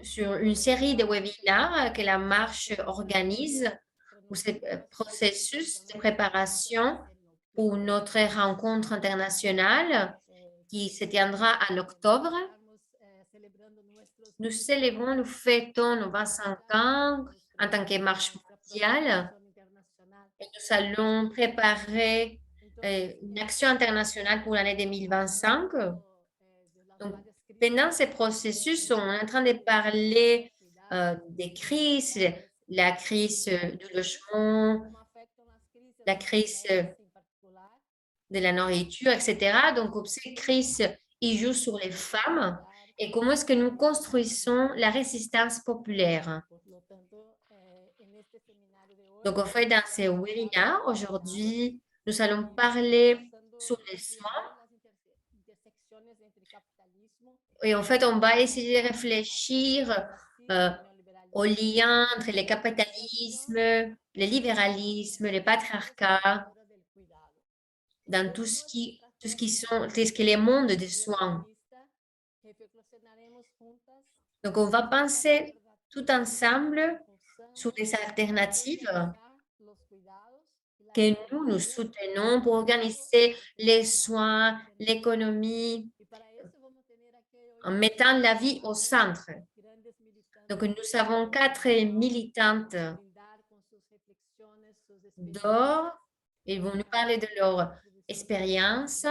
sur une série de webinaires que la marche organise pour ce processus de préparation pour notre rencontre internationale qui se tiendra en octobre. Nous célébrons, nous fêtons nos 25 ans en tant que marche mondiale et nous allons préparer une action internationale pour l'année 2025. Donc, pendant ce processus, on est en train de parler des crises, la crise du logement, la crise de la nourriture, etc. Donc, ces crises, ils jouent sur les femmes et comment est-ce que nous construisons la résistance populaire. Donc, en fait, dans ce webinaire, aujourd'hui, nous allons parler sur les soins. Et en fait, on va essayer de réfléchir au lien entre le capitalisme, le libéralisme, le patriarcat, dans tout ce qui est les mondes des soins. Donc, on va penser tout ensemble sur des alternatives que nous soutenons pour organiser les soins, l'économie, en mettant la vie au centre. Donc, nous avons 4 militantes d'or. Ils vont nous parler de leur expérience.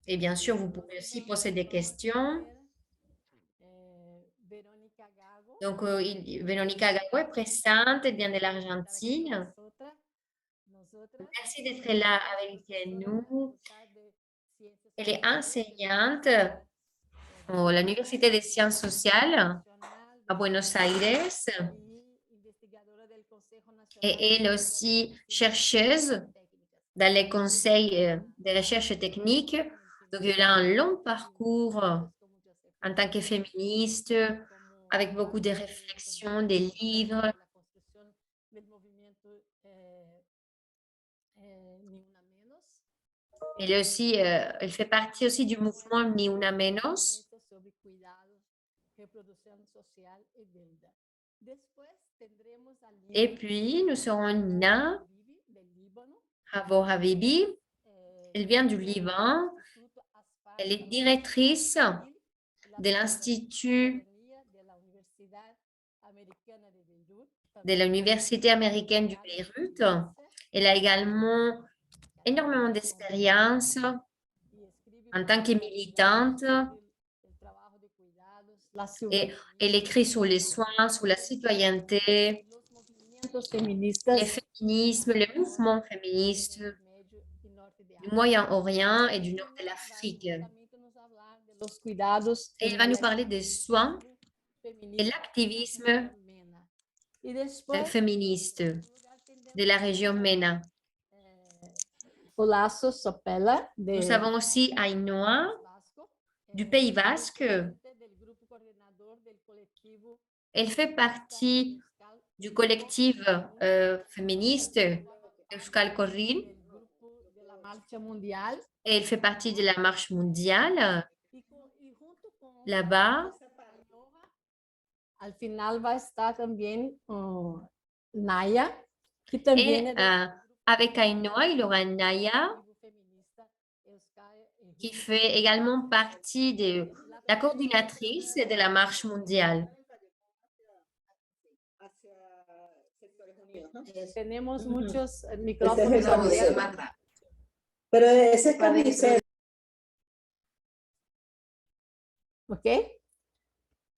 Et bien sûr, vous pouvez aussi poser des questions. Donc, Veronica Gago est présente, elle vient de l'Argentine. Merci d'être là avec nous. Elle est enseignante à l'Université des sciences sociales à Buenos Aires et elle est aussi chercheuse dans les conseils de recherche technique. Donc, elle a un long parcours en tant que féministe, avec beaucoup de réflexions, des livres. Elle fait partie aussi du mouvement Ni Una Menos. Et puis, nous serons Nina Havo Habibi. Elle vient du Liban. Elle est directrice de l'Institut de l'Université américaine du Beyrouth. Elle a également énormément d'expérience en tant que militante et elle écrit sur les soins, sur la citoyenneté, le féminisme, le mouvement féministe du Moyen-Orient et du nord de l'Afrique. Et elle va nous parler des soins et l'activisme féministe de la région MENA. Nous avons aussi Ainhoa du Pays Basque. Elle fait partie du collectif féministe Euskal Corrin. Et elle fait partie de la marche mondiale. Là-bas. Al final va a estar también Naya, que Et también avec Ainhoa, il y aura Naya qui fait également partie de la coordinatrice de la marche mondiale. tenemos muchos micrófonos. Pero ese es carnicero. ¿Ok?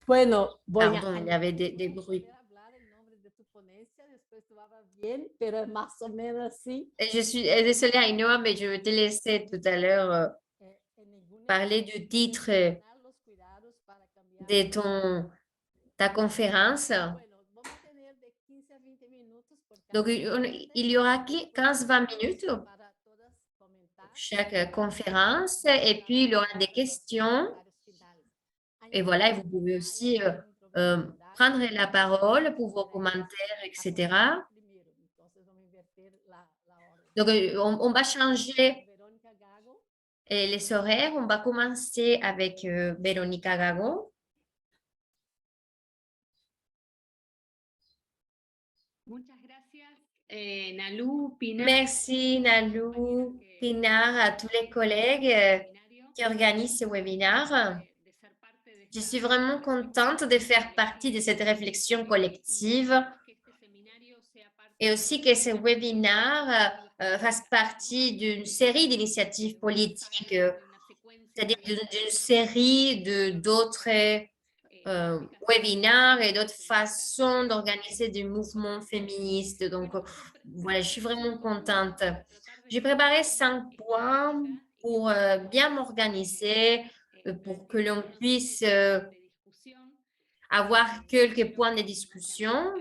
Bueno, Pardon, il y avait des bruits. Pero más o menos así. Je suis désolée, Ainhoa, mais je vais te laisser tout à l'heure parler du titre de ta conférence. Donc, il y aura 15-20 minutes pour chaque conférence et puis il y aura des questions. Et voilà, et vous pouvez aussi prendre la parole pour vos commentaires, etc. Donc, on va changer Et les horaires, on va commencer avec Véronica Gago. Merci Nalou, Pinar, à tous les collègues qui organisent ce webinaire. Je suis vraiment contente de faire partie de cette réflexion collective et aussi que ce webinaire fasse partie d'une série d'initiatives politiques, c'est-à-dire d'une série d'autres webinaires et d'autres façons d'organiser des mouvements féministes. Donc, voilà, je suis vraiment contente. J'ai préparé 5 points pour bien m'organiser, pour que l'on puisse avoir quelques points de discussion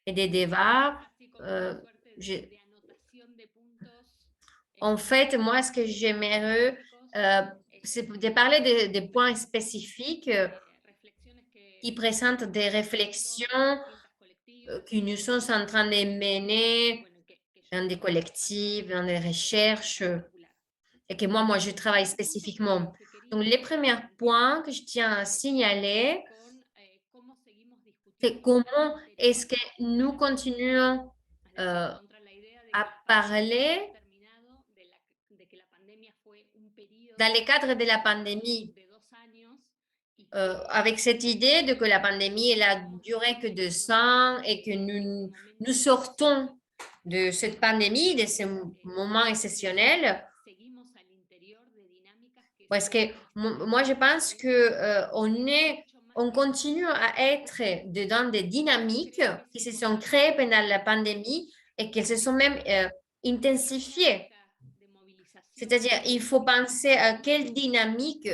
et des débats. En fait, moi, ce que j'aimerais, c'est de parler de points spécifiques qui présentent des réflexions que nous sommes en train de mener dans des collectifs, dans des recherches, et que moi, je travaille spécifiquement. Donc, les premiers points que je tiens à signaler, c'est comment est-ce que nous continuons à parler dans le cadre de la pandémie, avec cette idée de que la pandémie elle a duré que 2 ans et que nous sortons de cette pandémie, de ce moment exceptionnel. Parce que moi, je pense que on continue à être dans des dynamiques qui se sont créées pendant la pandémie et qui se sont même intensifiées. C'est-à-dire, il faut penser à de quelle dynamique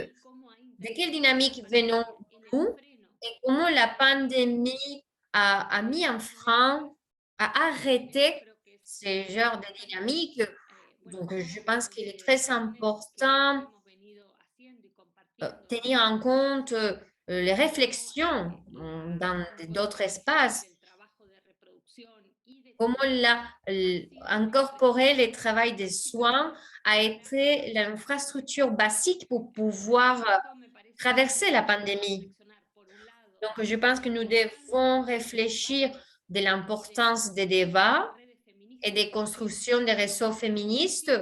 venons-nous et comment la pandémie a mis en frein, a arrêté ce genre de dynamique. Donc, je pense qu'il est très important tenir en compte les réflexions dans d'autres espaces, comment incorporer le travail des soins a été l'infrastructure basique pour pouvoir traverser la pandémie. Donc, je pense que nous devons réfléchir de l'importance des débats et des constructions des réseaux féministes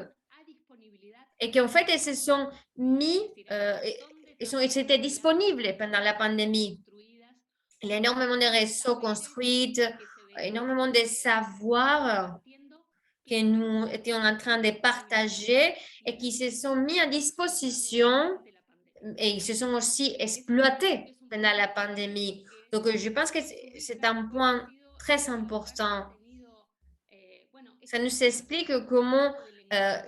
et qu'en fait, ils se sont mis, ils étaient disponibles pendant la pandémie. Il y a énormément de réseaux construits, énormément de savoirs que nous étions en train de partager et qui se sont mis à disposition et ils se sont aussi exploités pendant la pandémie. Donc, je pense que c'est un point très important. Ça nous explique comment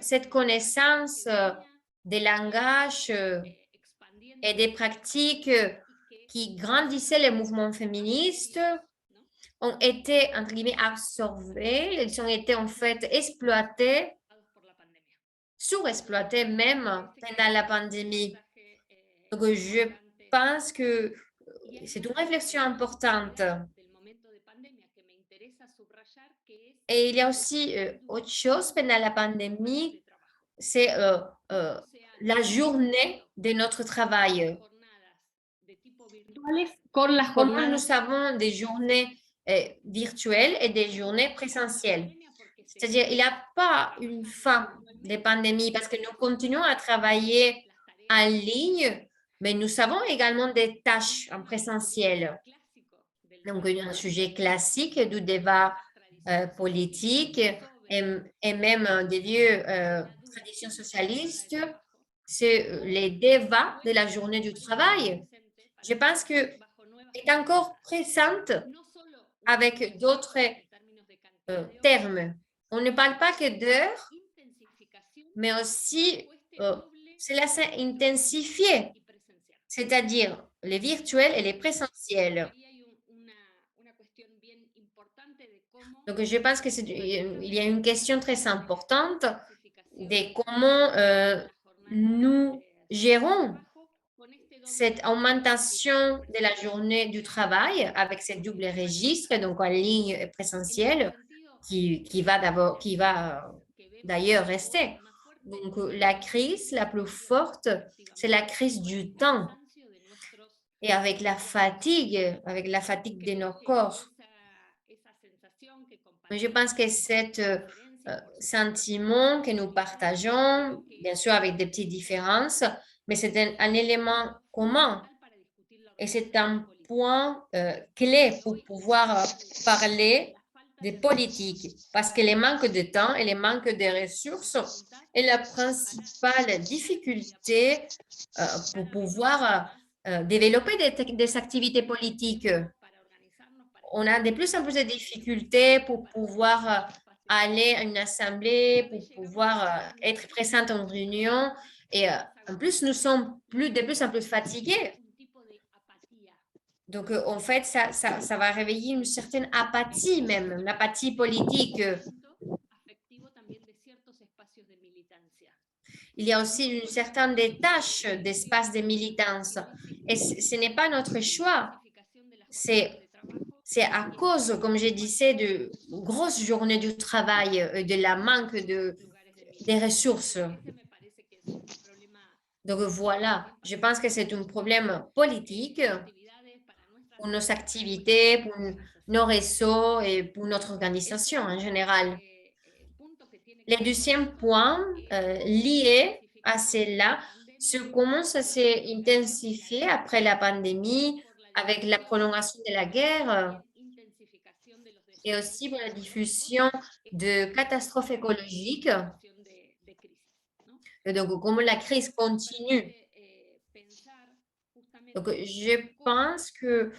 cette connaissance des langages et des pratiques qui grandissaient les mouvements féministes ont été, entre guillemets, absorbés, ils ont été en fait exploités, surexploités même pendant la pandémie. Donc, je pense que c'est une réflexion importante. Et il y a aussi autre chose pendant la pandémie, c'est la journée de notre travail. Comment nous avons des journées virtuelles et des journées présentielles. C'est-à-dire, il n'y a pas une fin de pandémie parce que nous continuons à travailler en ligne, mais nous avons également des tâches en présentiel. Donc, un sujet classique du débat politique et même des vieux traditions socialistes, c'est les débats de la journée du travail. Je pense que est encore présente avec d'autres termes. On ne parle pas que d'heures, mais aussi cela s'est intensifié, c'est-à-dire les virtuels et les présentiels. Donc, je pense qu'il y a une question très importante de comment nous gérons cette augmentation de la journée du travail avec ce double registre, donc en ligne et présentiel, qui va d'ailleurs rester. Donc, la crise la plus forte, c'est la crise du temps et avec la fatigue de nos corps. Mais je pense que cet sentiment que nous partageons, bien sûr avec des petites différences, mais c'est un élément commun et c'est un point clé pour pouvoir parler des politiques parce que les manques de temps et les manques de ressources est la principale difficulté pour pouvoir développer des activités politiques. On a de plus en plus de difficultés pour pouvoir aller à une assemblée, pour pouvoir être présente en réunion. Et en plus, nous sommes de plus en plus fatigués. Donc, en fait, ça va réveiller une certaine apathie même, une apathie politique. Il y a aussi une certaine détache d'espace de militance. Et ce n'est pas notre choix. C'est à cause, comme je disais, de grosses journées du travail, de la manque des ressources. Donc voilà, je pense que c'est un problème politique pour nos activités, pour nos réseaux et pour notre organisation en général. Le deuxième point lié à cela se commence à s'intensifier après la pandémie, avec la prolongation de la guerre et aussi pour la diffusion de catastrophes écologiques. Et donc, comme la crise continue. Donc, je pense que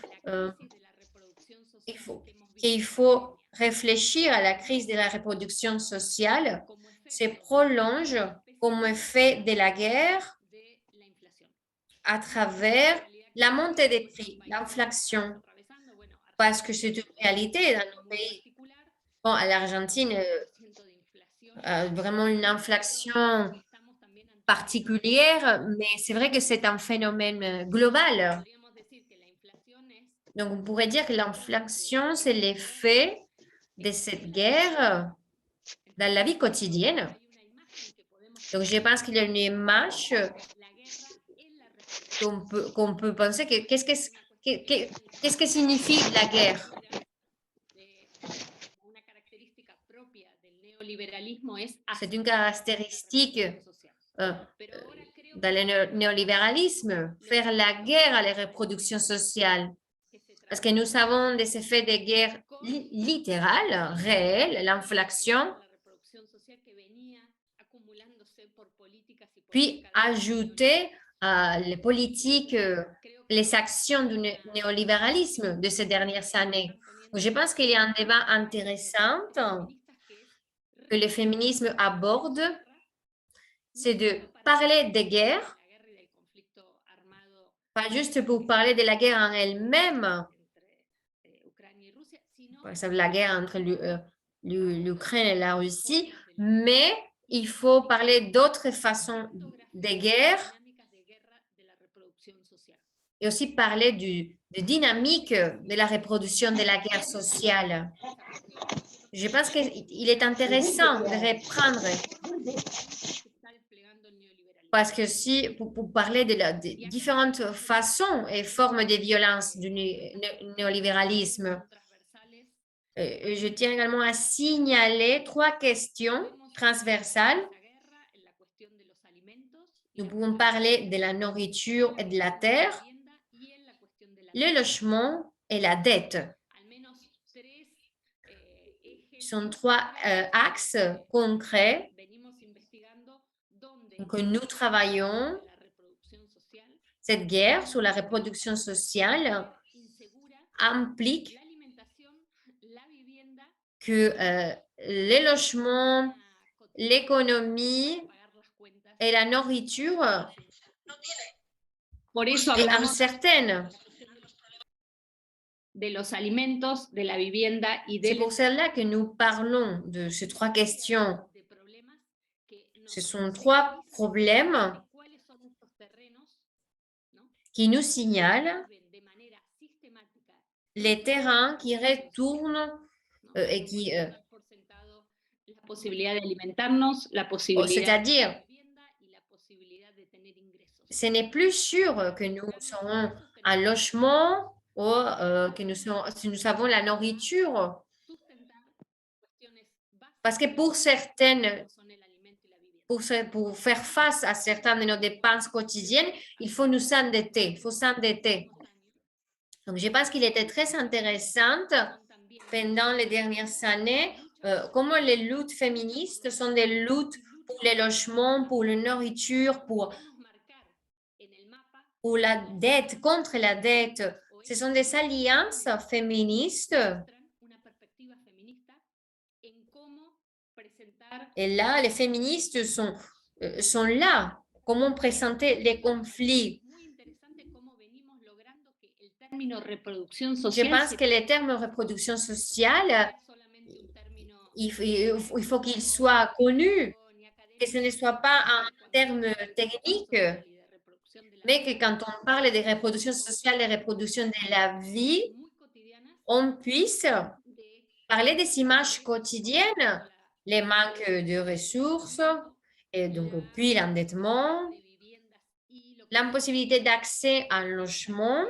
qu'il faut réfléchir à la crise de la reproduction sociale, se prolonge comme effet de la guerre à travers la montée des prix, l'inflation, parce que c'est une réalité dans nos pays. Bon, à l'Argentine, vraiment une inflation particulière, mais c'est vrai que c'est un phénomène global. Donc, on pourrait dire que l'inflation, c'est l'effet de cette guerre dans la vie quotidienne. Donc, je pense qu'il y a une image qu'on peut penser que qu'est-ce que signifie la guerre? C'est une caractéristique dans le néolibéralisme, faire la guerre à la reproduction sociale. Parce que nous avons des effets de guerre littérales, réels, l'inflation, puis ajouter les politiques, les actions du néolibéralisme de ces dernières années. Je pense qu'il y a un débat intéressant que le féminisme aborde, c'est de parler des guerres, pas juste pour parler de la guerre en elle-même, par exemple la guerre entre l'Ukraine et la Russie, mais il faut parler d'autres façons de guerre et aussi parler de dynamique de la reproduction de la guerre sociale. Je pense qu'il est intéressant de reprendre, parce que si, pour parler des différentes façons et formes de violence du néolibéralisme, je tiens également à signaler 3 questions transversales. Nous pouvons parler de la nourriture et de la terre, le logement et la dette. Ce sont 3 axes concrets que nous travaillons. Cette guerre sur la reproduction sociale implique que les logements, l'économie et la nourriture est incertaine. C'est pour cela que nous parlons de ces 3 questions. Ce sont 3 problèmes qui nous signalent les terrains qui retournent et qui C'est-à-dire, ce n'est plus sûr que nous serons un logement ou que si nous avons la nourriture. Parce que pour faire face à certaines de nos dépenses quotidiennes, il faut nous endetter, il faut s'endetter. Donc, je pense qu'il était très intéressant pendant les dernières années comment les luttes féministes sont des luttes pour les logements, pour la nourriture, pour la dette, contre la dette. Ce sont des alliances féministes. Et là, les féministes sont là. Comment présenter les conflits? Je pense que le terme reproduction sociale, il faut qu'il soit connu, que ce ne soit pas un terme technique, mais que quand on parle de reproduction sociale, de reproduction de la vie, on puisse parler des images quotidiennes, les manques de ressources, et donc puis l'endettement, l'impossibilité d'accès à un logement,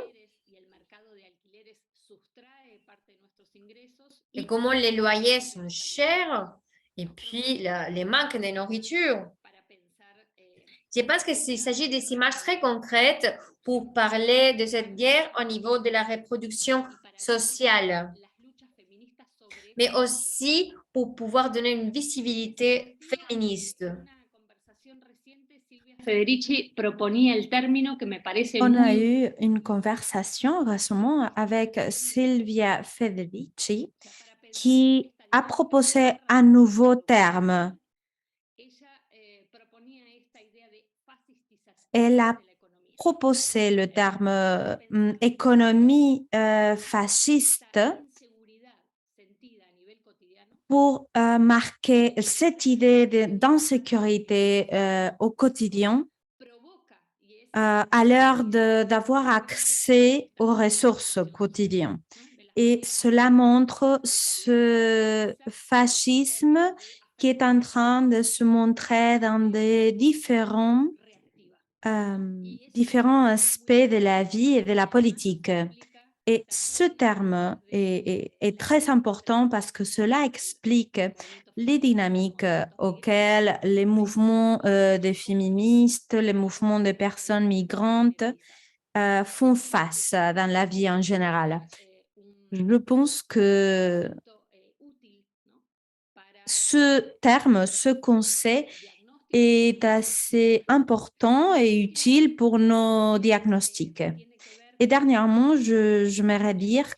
et comment les loyers sont chers, et puis les manques de nourriture. Je pense qu'il s'agit des images très concrètes pour parler de cette guerre au niveau de la reproduction sociale, mais aussi pour pouvoir donner une visibilité féministe. Federici proponía el término que me parece On a eu une conversation récemment avec Silvia Federici qui a proposé un nouveau terme. Elle a proposé le terme économie fasciste pour marquer cette idée d'insécurité au quotidien à l'heure d'avoir accès aux ressources quotidiennes. Et cela montre ce fascisme qui est en train de se montrer dans des différents aspects de la vie et de la politique. Et ce terme est très important parce que cela explique les dynamiques auxquelles les mouvements des féministes, les mouvements de personnes migrantes font face dans la vie en général. Je pense que ce terme, ce concept est assez important et utile pour nos diagnostics. Et dernièrement, j'aimerais dire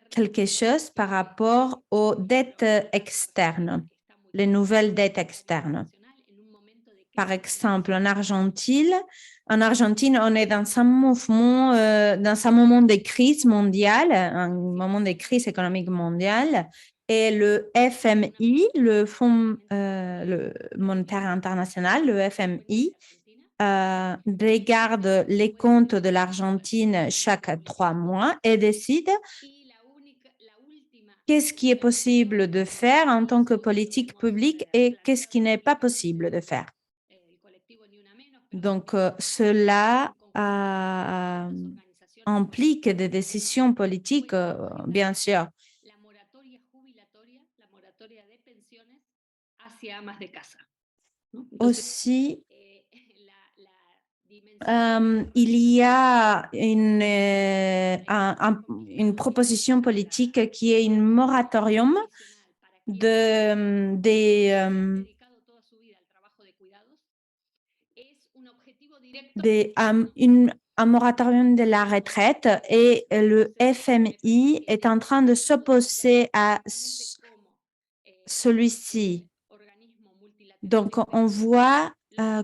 quelque chose par rapport aux dettes externes, les nouvelles dettes externes. Par exemple, en Argentine, on est dans un mouvement, dans un moment de crise mondiale, un moment de crise économique mondiale, et le FMI, le Fonds monétaire international, le FMI, regarde les comptes de l'Argentine chaque 3 mois et décide qu'est-ce qui est possible de faire en tant que politique publique et qu'est-ce qui n'est pas possible de faire. Donc, cela implique des décisions politiques, bien sûr. Aussi, il y a une proposition politique qui est un moratorium un moratorium de la retraite et le FMI est en train de s'opposer à celui-ci. Donc, on voit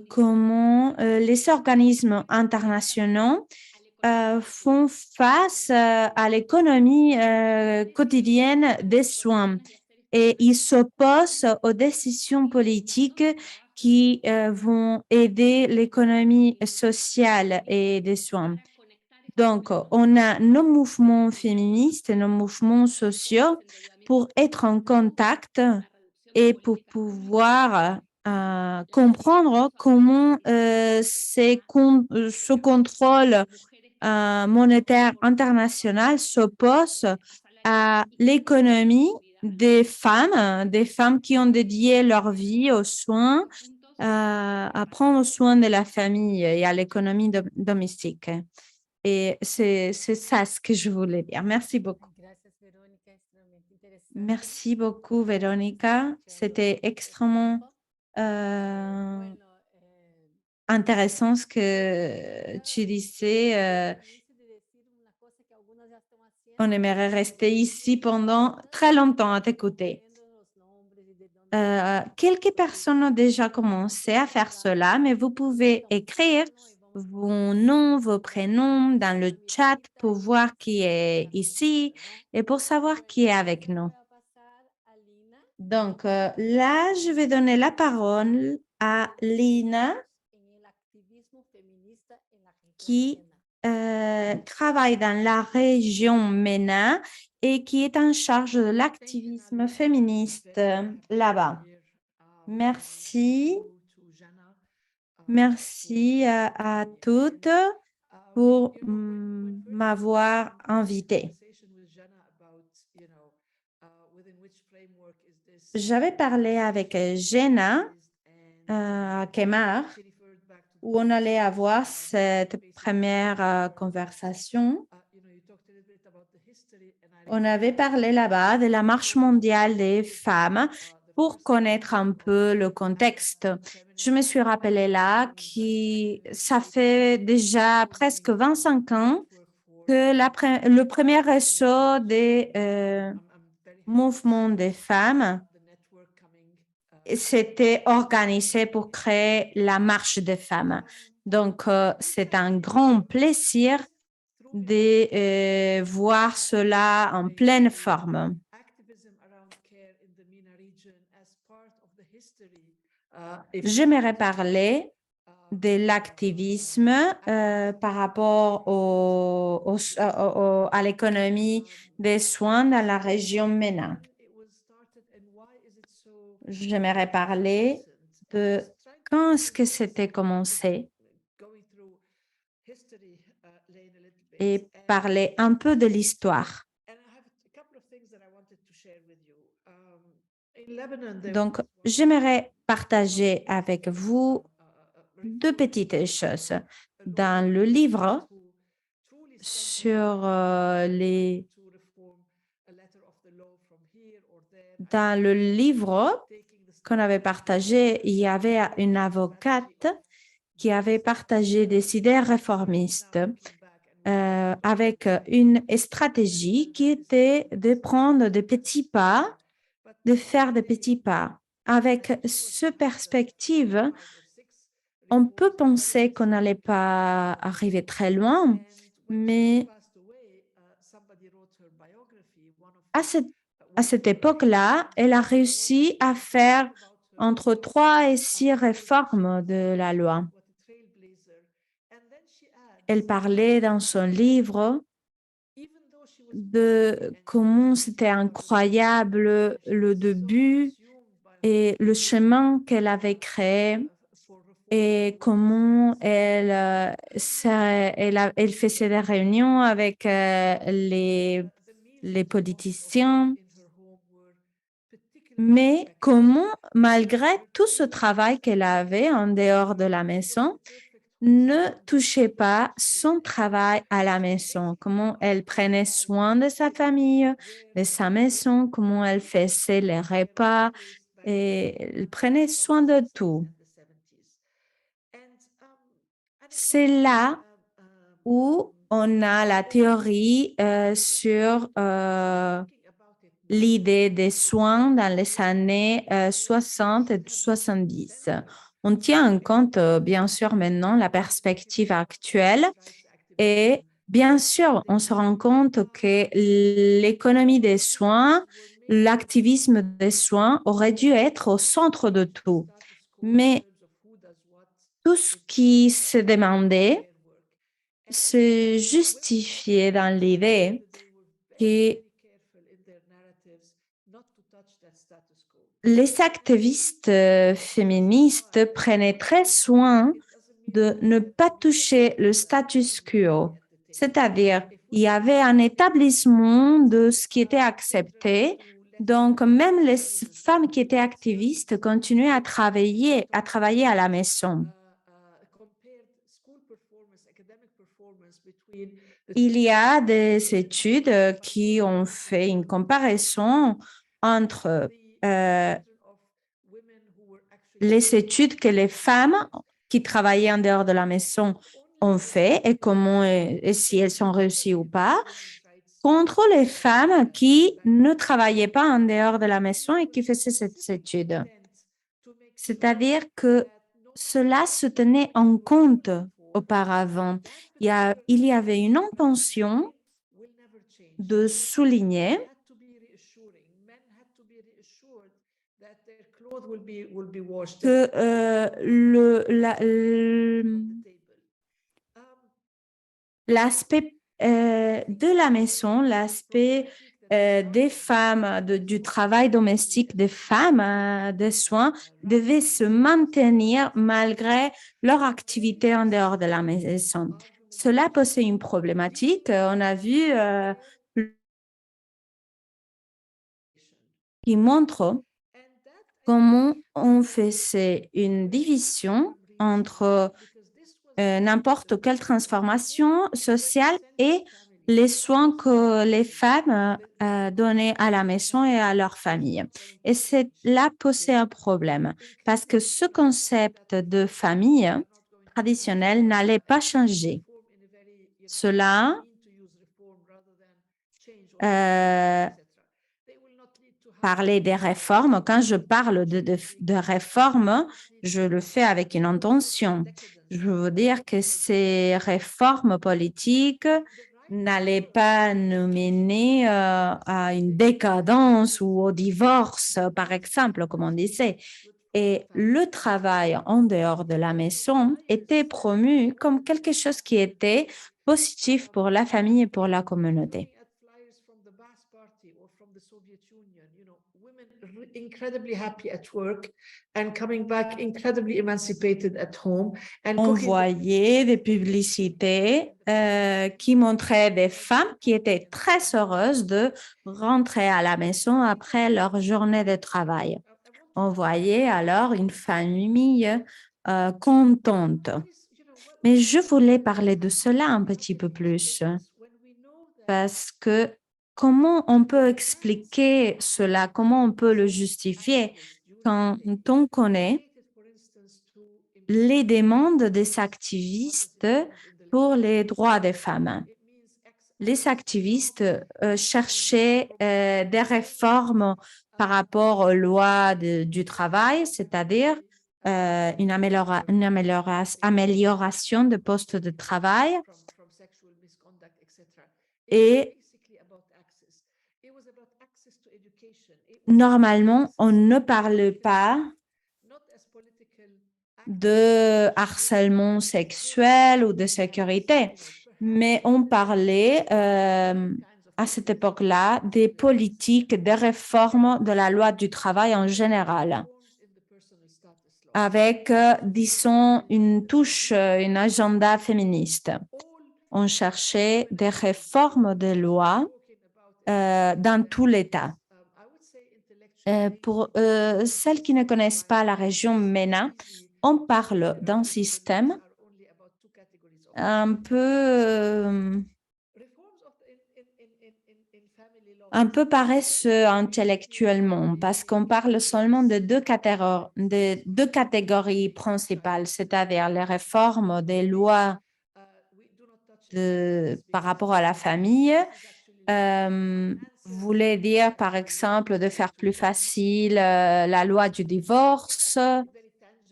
comment les organismes internationaux font face à l'économie quotidienne des soins et ils s'opposent aux décisions politiques qui vont aider l'économie sociale et des soins. Donc, on a nos mouvements féministes, nos mouvements sociaux pour être en contact et pour pouvoir comprendre comment ce contrôle monétaire international s'oppose à l'économie des femmes qui ont dédié leur vie aux soins, à prendre soin de la famille et à l'économie domestique. Et c'est ça ce que je voulais dire. Merci beaucoup. Merci beaucoup, Véronica. C'était extrêmement intéressant ce que tu disais. On aimerait rester ici pendant très longtemps à t'écouter. Quelques personnes ont déjà commencé à faire cela, mais vous pouvez écrire vos noms, vos prénoms dans le chat pour voir qui est ici et pour savoir qui est avec nous. Donc, là, je vais donner la parole à Lina, qui travaille dans la région MENA et qui est en charge de l'activisme féministe là-bas. Merci. Merci à toutes pour m'avoir invitée. J'avais parlé avec Jenna à Kemar, où on allait avoir cette première conversation. On avait parlé là-bas de la marche mondiale des femmes pour connaître un peu le contexte. Je me suis rappelé là que ça fait déjà presque 25 ans que le premier réseau des mouvements des femmes s'était organisé pour créer la marche des femmes. Donc, c'est un grand plaisir de voir cela en pleine forme. J'aimerais parler de l'activisme par rapport à l'économie des soins dans la région MENA. J'aimerais parler de quand est-ce que c'était commencé et parler un peu de l'histoire. Donc, j'aimerais partager avec vous deux petites choses. Dans le livre sur Dans le livre qu'on avait partagé, il y avait une avocate qui avait partagé des idées réformistes avec une stratégie qui était de prendre des petits pas, de faire des petits pas. Avec cette perspective, on peut penser qu'on n'allait pas arriver très loin, mais à cette époque-là, elle a réussi à faire entre 3 et 6 réformes de la loi. Elle parlait dans son livre de comment c'était incroyable le début et le chemin qu'elle avait créé et comment elle faisait des réunions avec les politiciens. Mais comment, malgré tout ce travail qu'elle avait en dehors de la maison, ne touchait pas son travail à la maison, comment elle prenait soin de sa famille, de sa maison, comment elle faisait les repas et elle prenait soin de tout. C'est là où on a la théorie sur l'idée des soins dans les années 60 et 70. On tient en compte, bien sûr, maintenant la perspective actuelle et bien sûr, on se rend compte que l'économie des soins, l'activisme des soins aurait dû être au centre de tout. Mais tout ce qui se demandait se justifiait dans l'idée que les activistes féministes prenaient très soin de ne pas toucher le status quo, c'est-à-dire il y avait un établissement de ce qui était accepté. Donc, même les femmes qui étaient activistes continuaient à travailler à la maison. Il y a des études qui ont fait une comparaison entre les études que les femmes qui travaillaient en dehors de la maison ont fait et comment et si elles sont réussies ou pas, contre les femmes qui ne travaillaient pas en dehors de la maison et qui faisaient cette étude. C'est-à-dire que cela se tenait en compte auparavant. Il y avait une intention de souligner que l'aspect de la maison, l'aspect des femmes, du travail domestique des femmes, des soins, devait se maintenir malgré leur activité en dehors de la maison. Cela posait une problématique. On a vu qui montre comment on faisait une division entre n'importe quelle transformation sociale et les soins que les femmes donnaient à la maison et à leur famille. Et cela posait un problème parce que ce concept de famille traditionnelle n'allait pas changer. Cela parler des réformes. Quand je parle de réformes, je le fais avec une intention. Je veux dire que ces réformes politiques n'allaient pas nous mener à une décadence ou au divorce, par exemple, comme on disait. Et le travail en dehors de la maison était promu comme quelque chose qui était positif pour la famille et pour la communauté. On voyait des publicités qui montraient des femmes qui étaient très heureuses de rentrer à la maison après leur journée de travail. On voyait alors une famille contente. Mais je voulais parler de cela un petit peu plus parce que comment on peut expliquer cela, comment on peut le justifier quand on connaît les demandes des activistes pour les droits des femmes. Les activistes cherchaient des réformes par rapport aux lois du travail, c'est-à-dire une amélioration de postes de travail et normalement, on ne parle pas de harcèlement sexuel ou de sécurité, mais on parlait à cette époque-là des politiques, des réformes de la loi du travail en général, avec, disons, une touche, un agenda féministe. On cherchait des réformes de loi dans tout l'État. Pour celles qui ne connaissent pas la région MENA, on parle d'un système un peu paresseux intellectuellement parce qu'on parle seulement de deux catégories principales, c'est-à-dire les réformes des lois par rapport à la famille, voulait dire, par exemple, de faire plus facile la loi du divorce,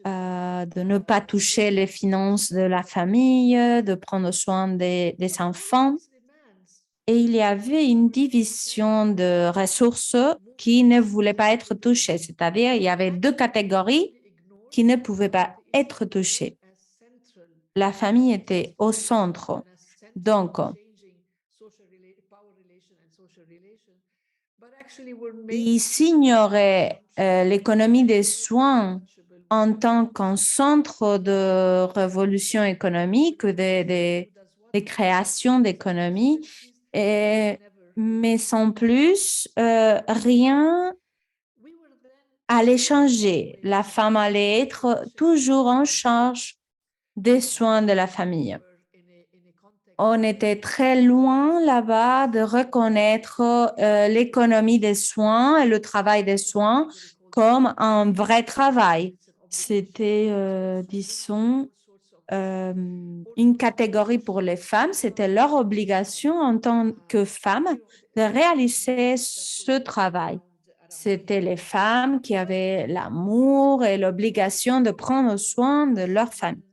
de ne pas toucher les finances de la famille, de prendre soin des enfants. Et il y avait une division de ressources qui ne voulaient pas être touchées, c'est-à-dire il y avait deux catégories qui ne pouvaient pas être touchées. La famille était au centre. Donc, il s'ignorait l'économie des soins en tant qu'un centre de révolution économique, de création d'économie, mais sans plus, rien allait changer. La femme allait être toujours en charge des soins de la famille. On était très loin là-bas de reconnaître l'économie des soins et le travail des soins comme un vrai travail. C'était, disons, une catégorie pour les femmes. C'était leur obligation en tant que femmes de réaliser ce travail. C'était les femmes qui avaient l'amour et l'obligation de prendre soin de leur famille.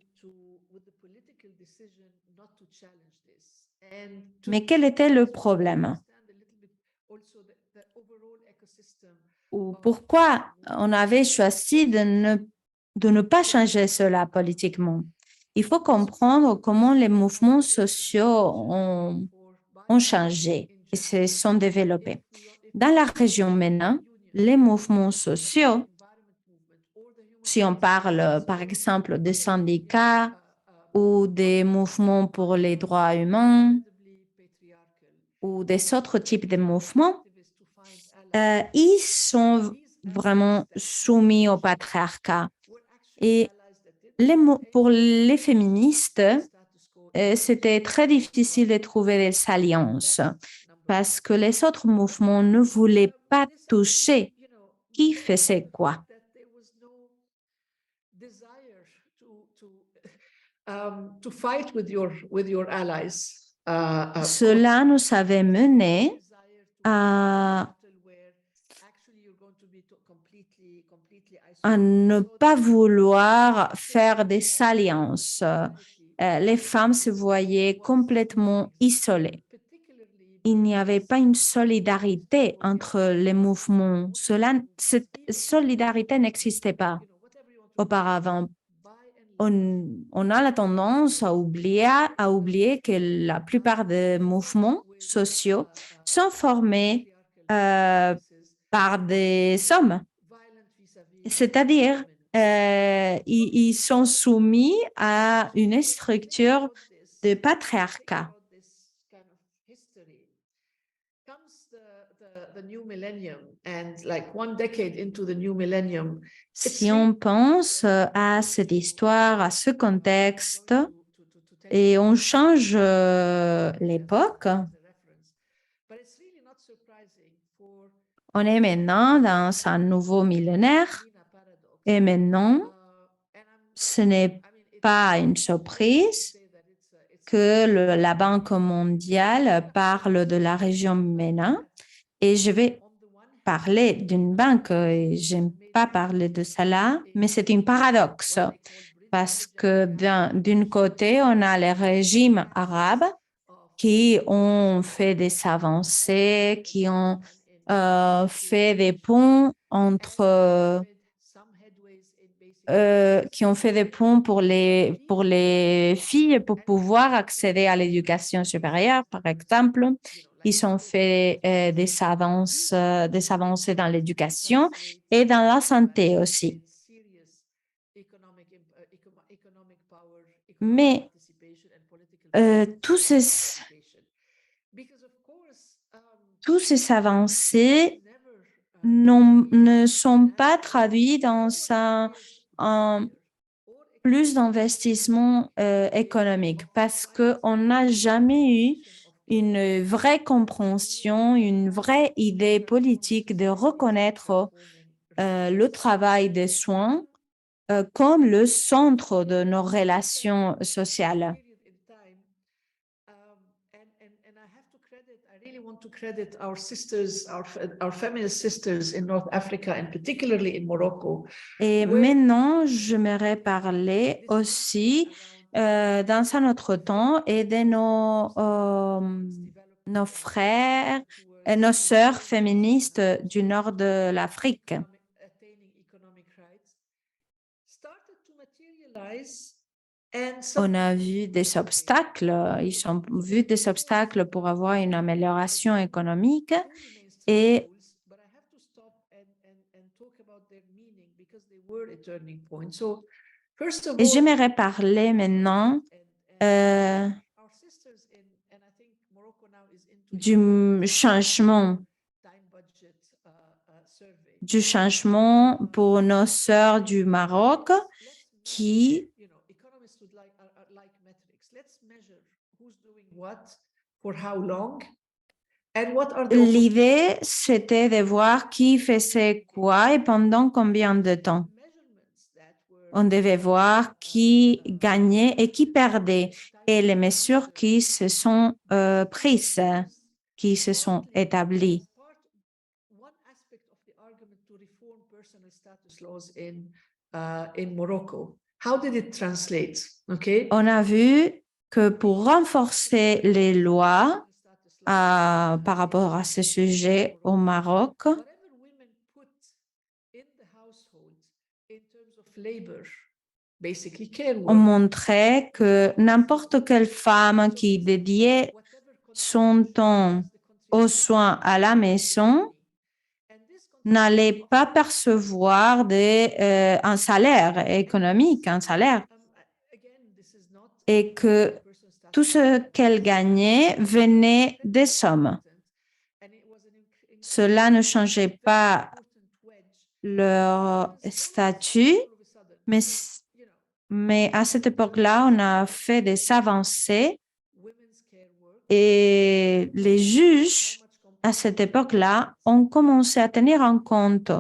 Mais quel était le problème? Ou pourquoi on avait choisi de ne pas changer cela politiquement? Il faut comprendre comment les mouvements sociaux ont changé et se sont développés. Dans la région MENA, les mouvements sociaux, si on parle par exemple des syndicats ou des mouvements pour les droits humains ou des autres types de mouvements, ils sont vraiment soumis au patriarcat. Et pour les féministes, c'était très difficile de trouver des alliances parce que les autres mouvements ne voulaient pas toucher qui faisait quoi. Cela nous avait mené à ne pas vouloir faire des alliances. Les femmes se voyaient complètement isolées. Il n'y avait pas une solidarité entre les mouvements. Cette solidarité n'existait pas auparavant. On a la tendance à oublier que la plupart des mouvements sociaux sont formés par des hommes. C'est-à-dire, ils sont soumis à une structure de patriarcat. Si on pense à cette histoire, à ce contexte, et on change l'époque, on est maintenant dans un nouveau millénaire et maintenant, ce n'est pas une surprise que la Banque mondiale parle de la région MENA et je vais parler d'une banque et je n'aime pas parler de cela, mais c'est un paradoxe parce que d'un côté, on a les régimes arabes qui ont fait des avancées, qui ont fait des ponts pour les filles pour pouvoir accéder à l'éducation supérieure, par exemple. Ils ont fait des avancées dans l'éducation et dans la santé aussi. Mais tous ces avancées ne sont pas traduits dans plus d'investissement économique parce qu'on n'a jamais eu une vraie compréhension, une vraie idée politique de reconnaître le travail des soins comme le centre de nos relations sociales. I want to credit our sisters, our feminist sisters in North Africa and particularly in Morocco. Et maintenant, j'aimerais parler aussi dans un autre temps et de nos frères et nos sœurs féministes du nord de l'Afrique. On a vu des obstacles, ils ont vu des obstacles pour avoir une amélioration économique et because they were a turning point. So, first of Et all, j'aimerais parler maintenant our sisters and I think Morocco now is into du changement, time budget survey. du changement pour nos sœurs du Maroc qui Economists would like metrics. Let's measure who's doing what for how long and what are the l'idée, c'était de voir qui faisait quoi et pendant combien de temps. measurements that were On devait voir qui gagnait et qui perdait et les mesures qui se sont prises, qui se sont établies. one aspect of the argument to reform personal status laws in Morocco. How did it translate? Okay. On a vu que pour renforcer les lois par rapport à ce sujet au Maroc, Whatever women put in the household in terms of labor, basically care on work, montrait que n'importe quelle femme qui dédiait whatever son temps aux soins à la maison n'allait pas percevoir un salaire économique, un salaire, et que tout ce qu'elle gagnait venait des sommes. Cela ne changeait pas leur statut, mais à cette époque-là, on a fait des avancées et les juges, à cette époque-là, ont commencé à tenir en compte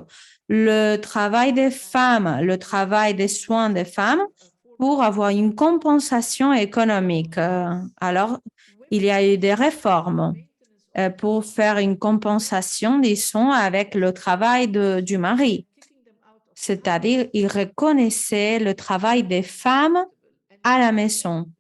le travail des femmes, le travail des soins des femmes pour avoir une compensation économique. Alors, il y a eu des réformes pour faire une compensation, disons, avec le travail du mari. C'est-à-dire, ils reconnaissaient le travail des femmes à la maison.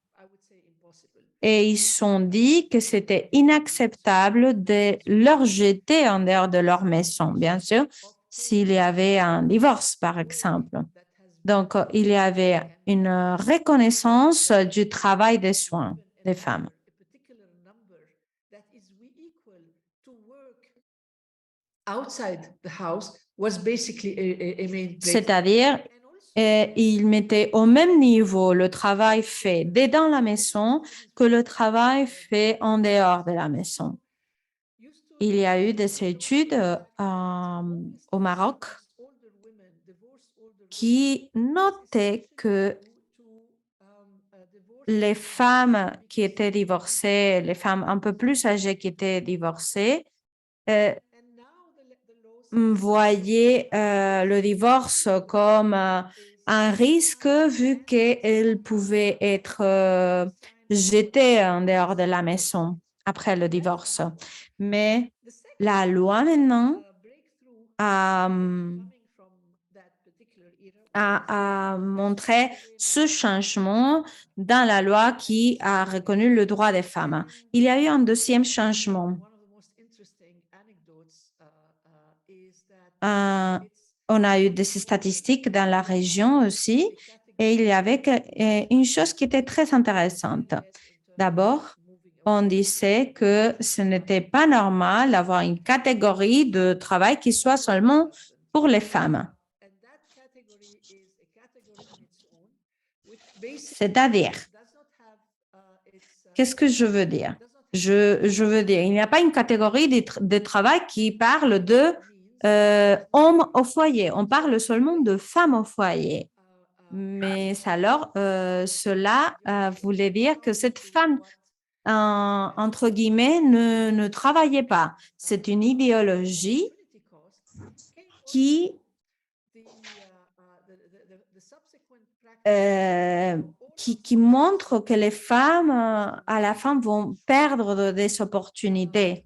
Et ils se sont dit que c'était inacceptable de leur jeter en dehors de leur maison, bien sûr, s'il y avait un divorce, par exemple. Donc, il y avait une reconnaissance du travail des soins des femmes. C'est-à-dire, il mettait au même niveau le travail fait dans la maison que le travail fait en dehors de la maison. Il y a eu des études au Maroc qui notaient que les femmes qui étaient divorcées, les femmes un peu plus âgées qui étaient divorcées, voyaient le divorce comme un risque vu qu'elles pouvaient être jetées en dehors de la maison après le divorce. Mais la loi maintenant a montré ce changement dans la loi qui a reconnu le droit des femmes. Il y a eu un deuxième changement. On a eu des statistiques dans la région aussi, et il y avait une chose qui était très intéressante. D'abord, on disait que ce n'était pas normal d'avoir une catégorie de travail qui soit seulement pour les femmes. C'est-à-dire, qu'est-ce que je veux dire? Je veux dire, il n'y a pas une catégorie de travail qui parle de hommes au foyer. On parle seulement de femmes au foyer. Mais alors, cela voulait dire que cette femme, entre guillemets, ne travaillait pas. C'est une idéologie qui montre que les femmes, à la fin, vont perdre des opportunités.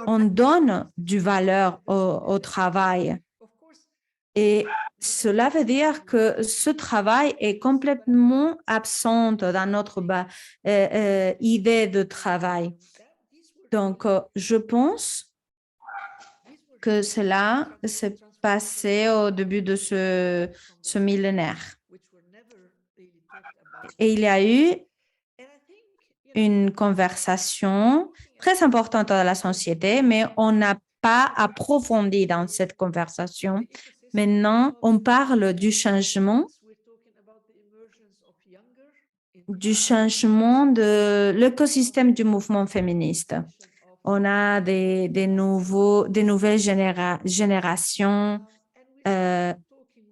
On donne du valeur au travail. Et cela veut dire que ce travail est complètement absent dans notre idée de travail. Donc, je pense que cela s'est passé au début de ce millénaire. Et il y a eu une conversation très importante dans la société, mais on n'a pas approfondi dans cette conversation. Maintenant, on parle du changement de l'écosystème du mouvement féministe. On a des nouvelles générations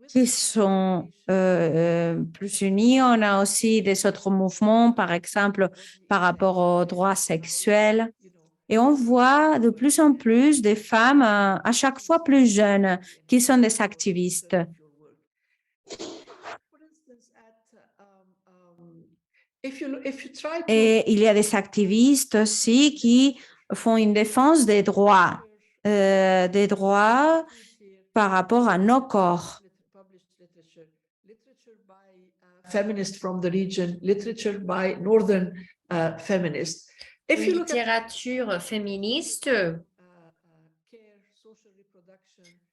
qui sont plus unies. On a aussi des autres mouvements, par exemple, par rapport aux droits sexuels. Et on voit de plus en plus des femmes, à chaque fois plus jeunes, qui sont des activistes. Et il y a des activistes aussi qui font une défense des droits par rapport à nos corps. Feminist from the region, literature by northern feminists. If you look at Littérature féministe,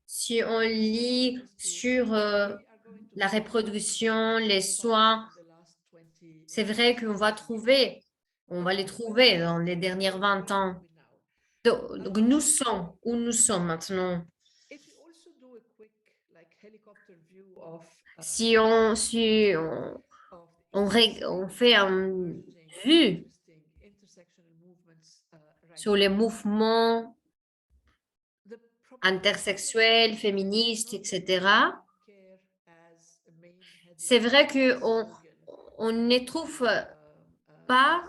si on lit sur la reproduction, les soins, c'est vrai qu'on va les trouver dans les dernières 20 ans. Donc nous sommes où nous sommes maintenant. Si on fait une vue sur les mouvements intersexuels, féministes, etc., c'est vrai qu'on ne trouve pas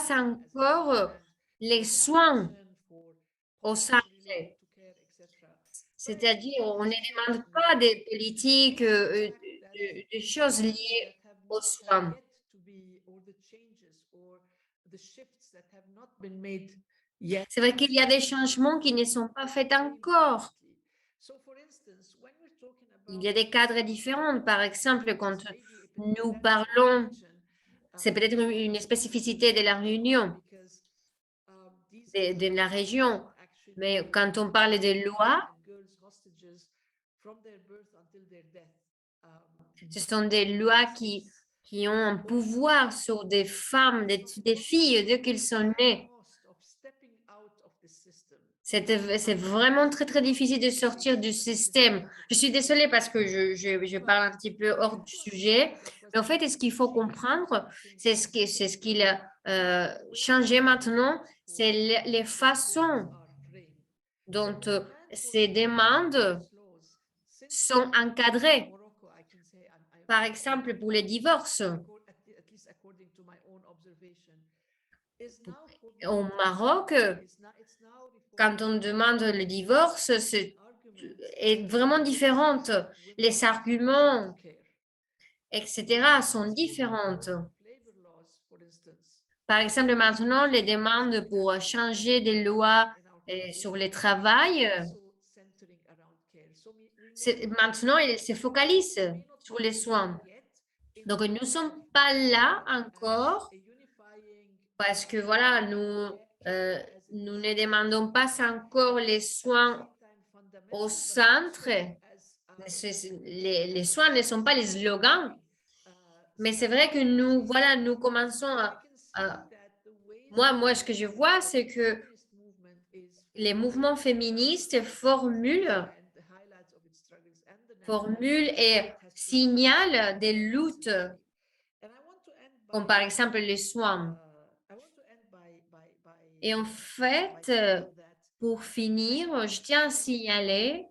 encore les soins au centre. C'est-à-dire, on ne demande pas des politiques, des choses liées aux soins. C'est vrai qu'il y a des changements qui ne sont pas faits encore. Il y a des cadres différents. Par exemple, quand nous parlons, c'est peut-être une spécificité de la Réunion, de la région, mais quand on parle de lois, ce sont des lois qui ont un pouvoir sur des femmes, des filles, dès qu'elles sont nées. C'est vraiment très, très difficile de sortir du système. Je suis désolée parce que je parle un petit peu hors du sujet. Mais en fait, ce qu'il faut comprendre, c'est ce qu'il a changé maintenant, c'est les façons dont ces demandes sont encadrées. Par exemple, pour les divorces. Au Maroc, quand on demande le divorce, est vraiment différente. Les arguments, etc., sont différentes. Par exemple, maintenant, les demandes pour changer des lois sur le travail, maintenant, ils se focalisent sur les soins. Donc, nous ne sommes pas là encore parce que, voilà, nous ne demandons pas encore les soins au centre. Les soins ne sont pas les slogans, mais c'est vrai que nous commençons moi, ce que je vois, c'est que les mouvements féministes formulent et signalent des luttes, comme par exemple les soins. Et en fait, pour finir, je tiens à signaler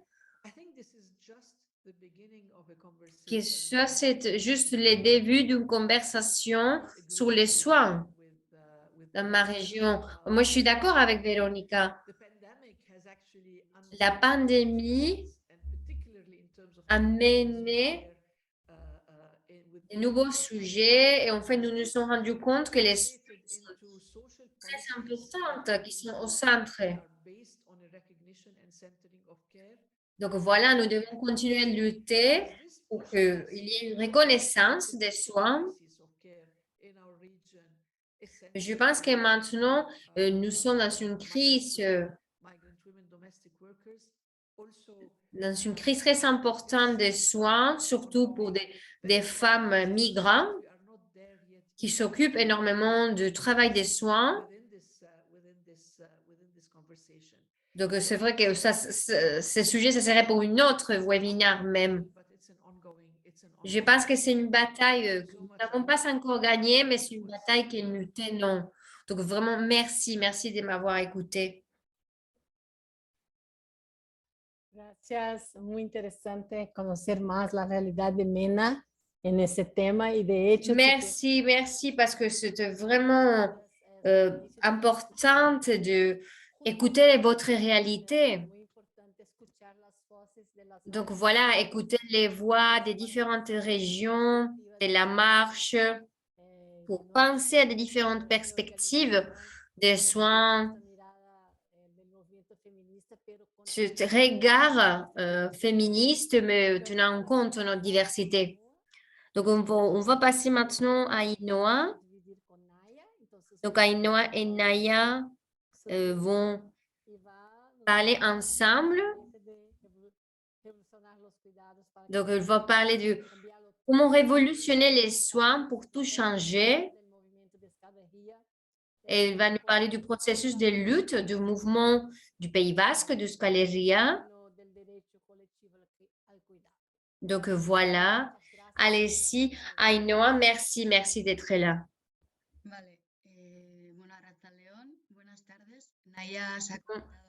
que ça, c'est juste le début d'une conversation sur les soins dans ma région. Moi, je suis d'accord avec Véronica. La pandémie a mené de nouveaux sujets et en fait, nous nous sommes rendus compte que les sujets très importantes qui sont au centre. Donc voilà, nous devons continuer de lutter pour qu'il y ait une reconnaissance des soins. Je pense que maintenant, nous sommes dans une crise très importante des soins, surtout pour des femmes migrantes qui s'occupe énormément du travail des soins. within this conversation. Donc, c'est vrai que ça, ce sujet, ça serait pour une autre webinaire même. But it's an Je ongoing. pense que c'est une bataille que nous n'avons pas encore gagnée, mais c'est une bataille que nous tenons. Donc, vraiment, merci de m'avoir écouté. Gracias, muy interesante conocer más la realidad de MENA en ese tema y de hecho Merci, parce que c'était vraiment important de écouter votre réalité. Donc voilà, écouter les voix des différentes régions, de la marche, pour penser à des différentes perspectives des soins, ce regard féministe, mais tenant en compte notre diversité. Donc, on va passer maintenant à Inoa. Donc, Ainoa et Naya vont parler ensemble. Donc, elle va parler de comment révolutionner les soins pour tout changer. Et elle va nous parler du processus de lutte du mouvement du Pays Basque, de Scaleria. Donc, voilà. Allez-y, Ainoa, merci d'être là. Vale. Bueno, Arratsaldeon, buenas tardes. Naya se ha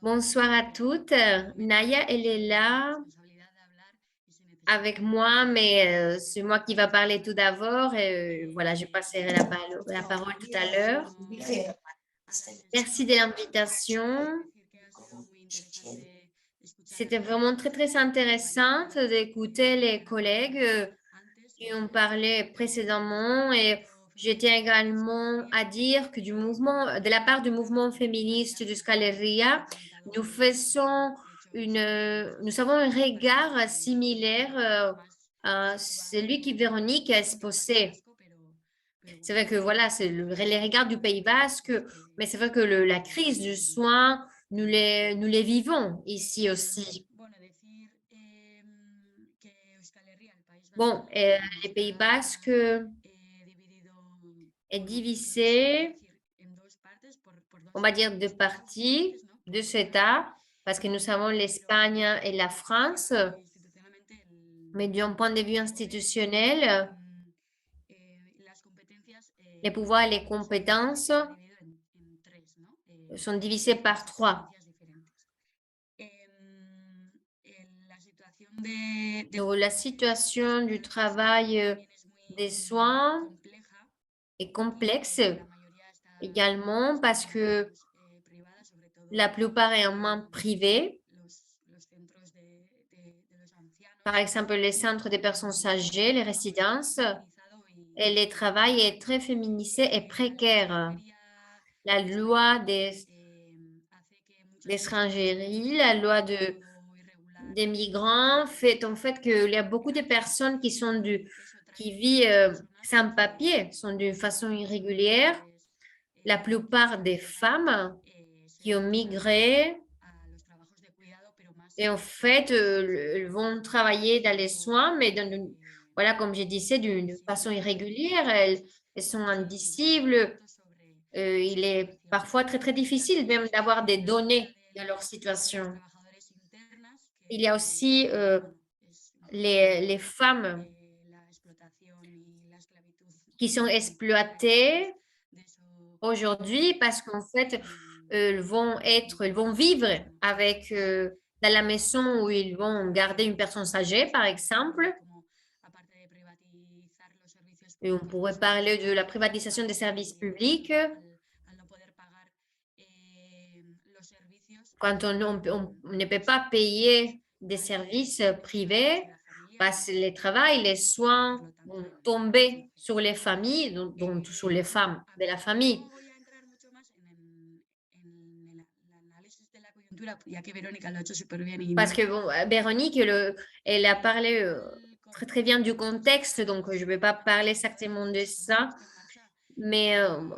Bonsoir à toutes. Naya, elle est là responsabilidad de hablar y si necesita avec moi, mais c'est moi qui va parler tout d'abord. Et voilà, je passerai la parole tout à l'heure. Merci de l'invitation. C'était vraiment très intéressant d'écouter les collègues qui ont parlé précédemment et je tiens également à dire que de la part du mouvement féministe de Scaleria, nous avons un regard similaire à celui que Véronique a exposé. C'est vrai que voilà, c'est les regards du Pays Basque, mais c'est vrai que la crise du soin, nous les vivons ici aussi. Bon, les Pays Basques est divisé, on va dire, deux parties, deux États, parce que nous avons l'Espagne et la France, mais d'un point de vue institutionnel, les pouvoirs et les compétences sont divisés par trois. Donc, la situation du travail des soins est complexe également parce que la plupart est en main privée. Par exemple, les centres des personnes âgées, les résidences, et le travail est très féminisé et précaire. La loi des étrangéries, la loi des migrants fait en fait qu'il y a beaucoup de personnes qui vivent sans papier, sont d'une façon irrégulière. La plupart des femmes qui ont migré et en fait, elles vont travailler dans les soins, mais voilà, comme je disais, d'une façon irrégulière. Elles sont indicibles. Il est parfois très difficile même d'avoir des données de leur situation. Il y a aussi les femmes qui sont exploitées aujourd'hui parce qu'en fait, elles vont vivre avec dans la maison où ils vont garder une personne âgée, par exemple. Et on pourrait parler de la privatisation des services publics. Quand on ne peut pas payer des services privés, parce que le travail, les soins vont tomber sur les familles, donc sur les femmes de la famille. Parce que bon, Véronique, elle a parlé très bien du contexte, donc je ne vais pas parler exactement de ça, mais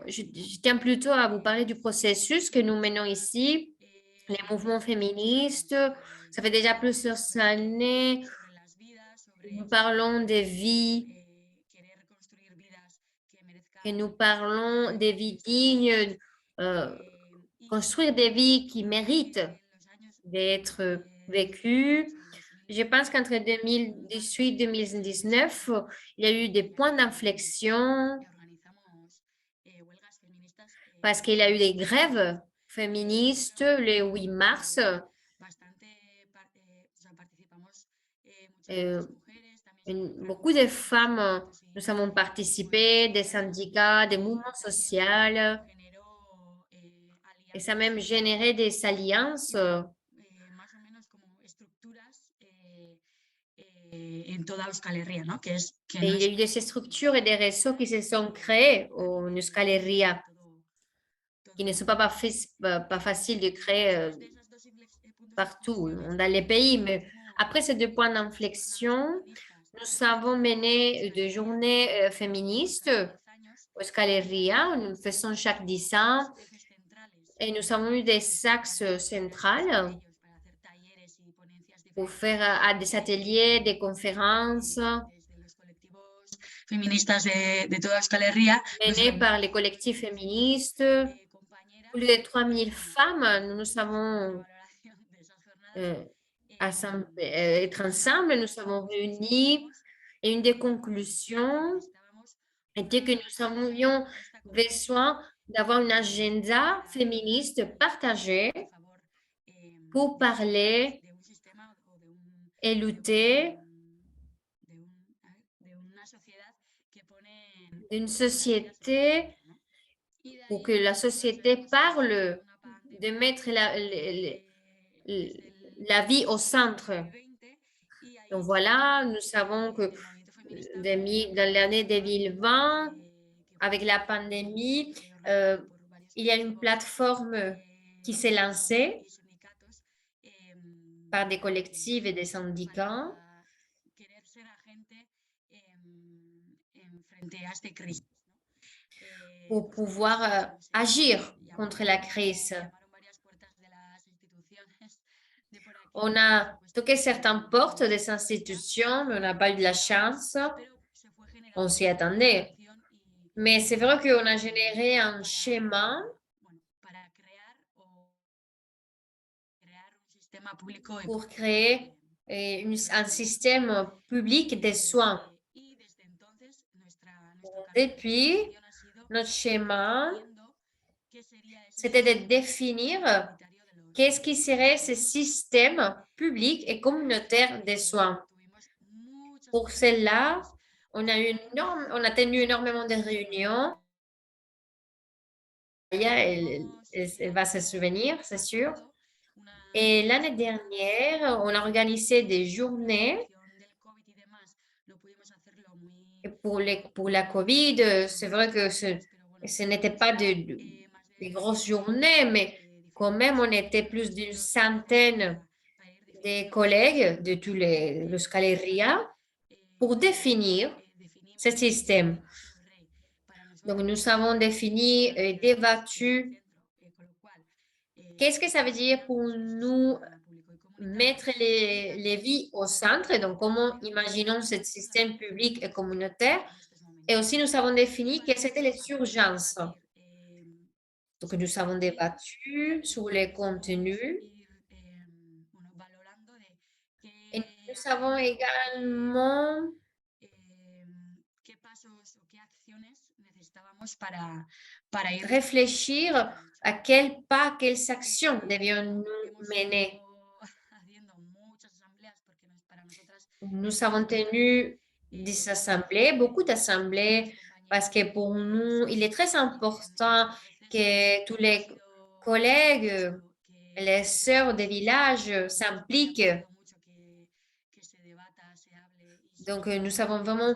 je tiens plutôt à vous parler du processus que nous menons ici, les mouvements féministes. Ça fait déjà plusieurs années, nous parlons des vies que nous parlons des vies dignes, construire des vies qui méritent d'être vécues. Je pense qu'entre 2018 et 2019, il y a eu des points d'inflexion parce qu'il y a eu des grèves féministes le 8 mars. Beaucoup de femmes, nous avons participé, des syndicats, des mouvements sociaux, et ça a même généré des alliances. Et il y a eu des structures et des réseaux qui se sont créés en Euskal Herria, qui ne sont pas faciles de créer partout dans les pays. Mais après ces 2 points d'inflexion, nous avons mené des journées féministes au Euskal Herria. Nous le faisons chaque 10 ans. Et nous avons eu des axes centrales pour faire des ateliers, des conférences menés par les collectifs féministes. Plus de 3000 femmes, nous avons être ensemble, nous avons réunis. Et une des conclusions était que nous avions besoin d'avoir une agenda féministe partagée pour parler et lutter d'une société, pour que la société parle de mettre la vie au centre. Donc voilà, nous savons que dans l'année 2020, avec la pandémie, il y a une plateforme qui s'est lancée par des collectifs et des syndicats pour pouvoir agir contre la crise. On a toqué certaines portes des institutions, mais on n'a pas eu de la chance. On s'y attendait. Mais c'est vrai qu'on a généré un schéma pour créer un système public de soins. Depuis, notre schéma, c'était de définir qu'est-ce qui serait ce système public et communautaire de soins. Pour cela, on a tenu énormément de réunions. Elle va se souvenir, c'est sûr. Et l'année dernière, on a organisé des journées pour la COVID. C'est vrai que ce n'était pas des grosses journées, mais quand même, on était plus d'une centaine de collègues de tous les Euskal Herria pour définir ce système. Donc, nous avons défini et débattu qu'est-ce que ça veut dire pour nous mettre les vies au centre, donc comment imaginons ce système public et communautaire. Et aussi, nous avons défini quelles étaient les urgences. Donc, nous avons débattu sur les contenus. Et nous avons également réfléchir à quels pas, quelles actions devions-nous mener. Nous avons tenu des assemblées, beaucoup d'assemblées, parce que pour nous, il est très important que tous les collègues, les sœurs des villages s'impliquent. Donc, nous avons vraiment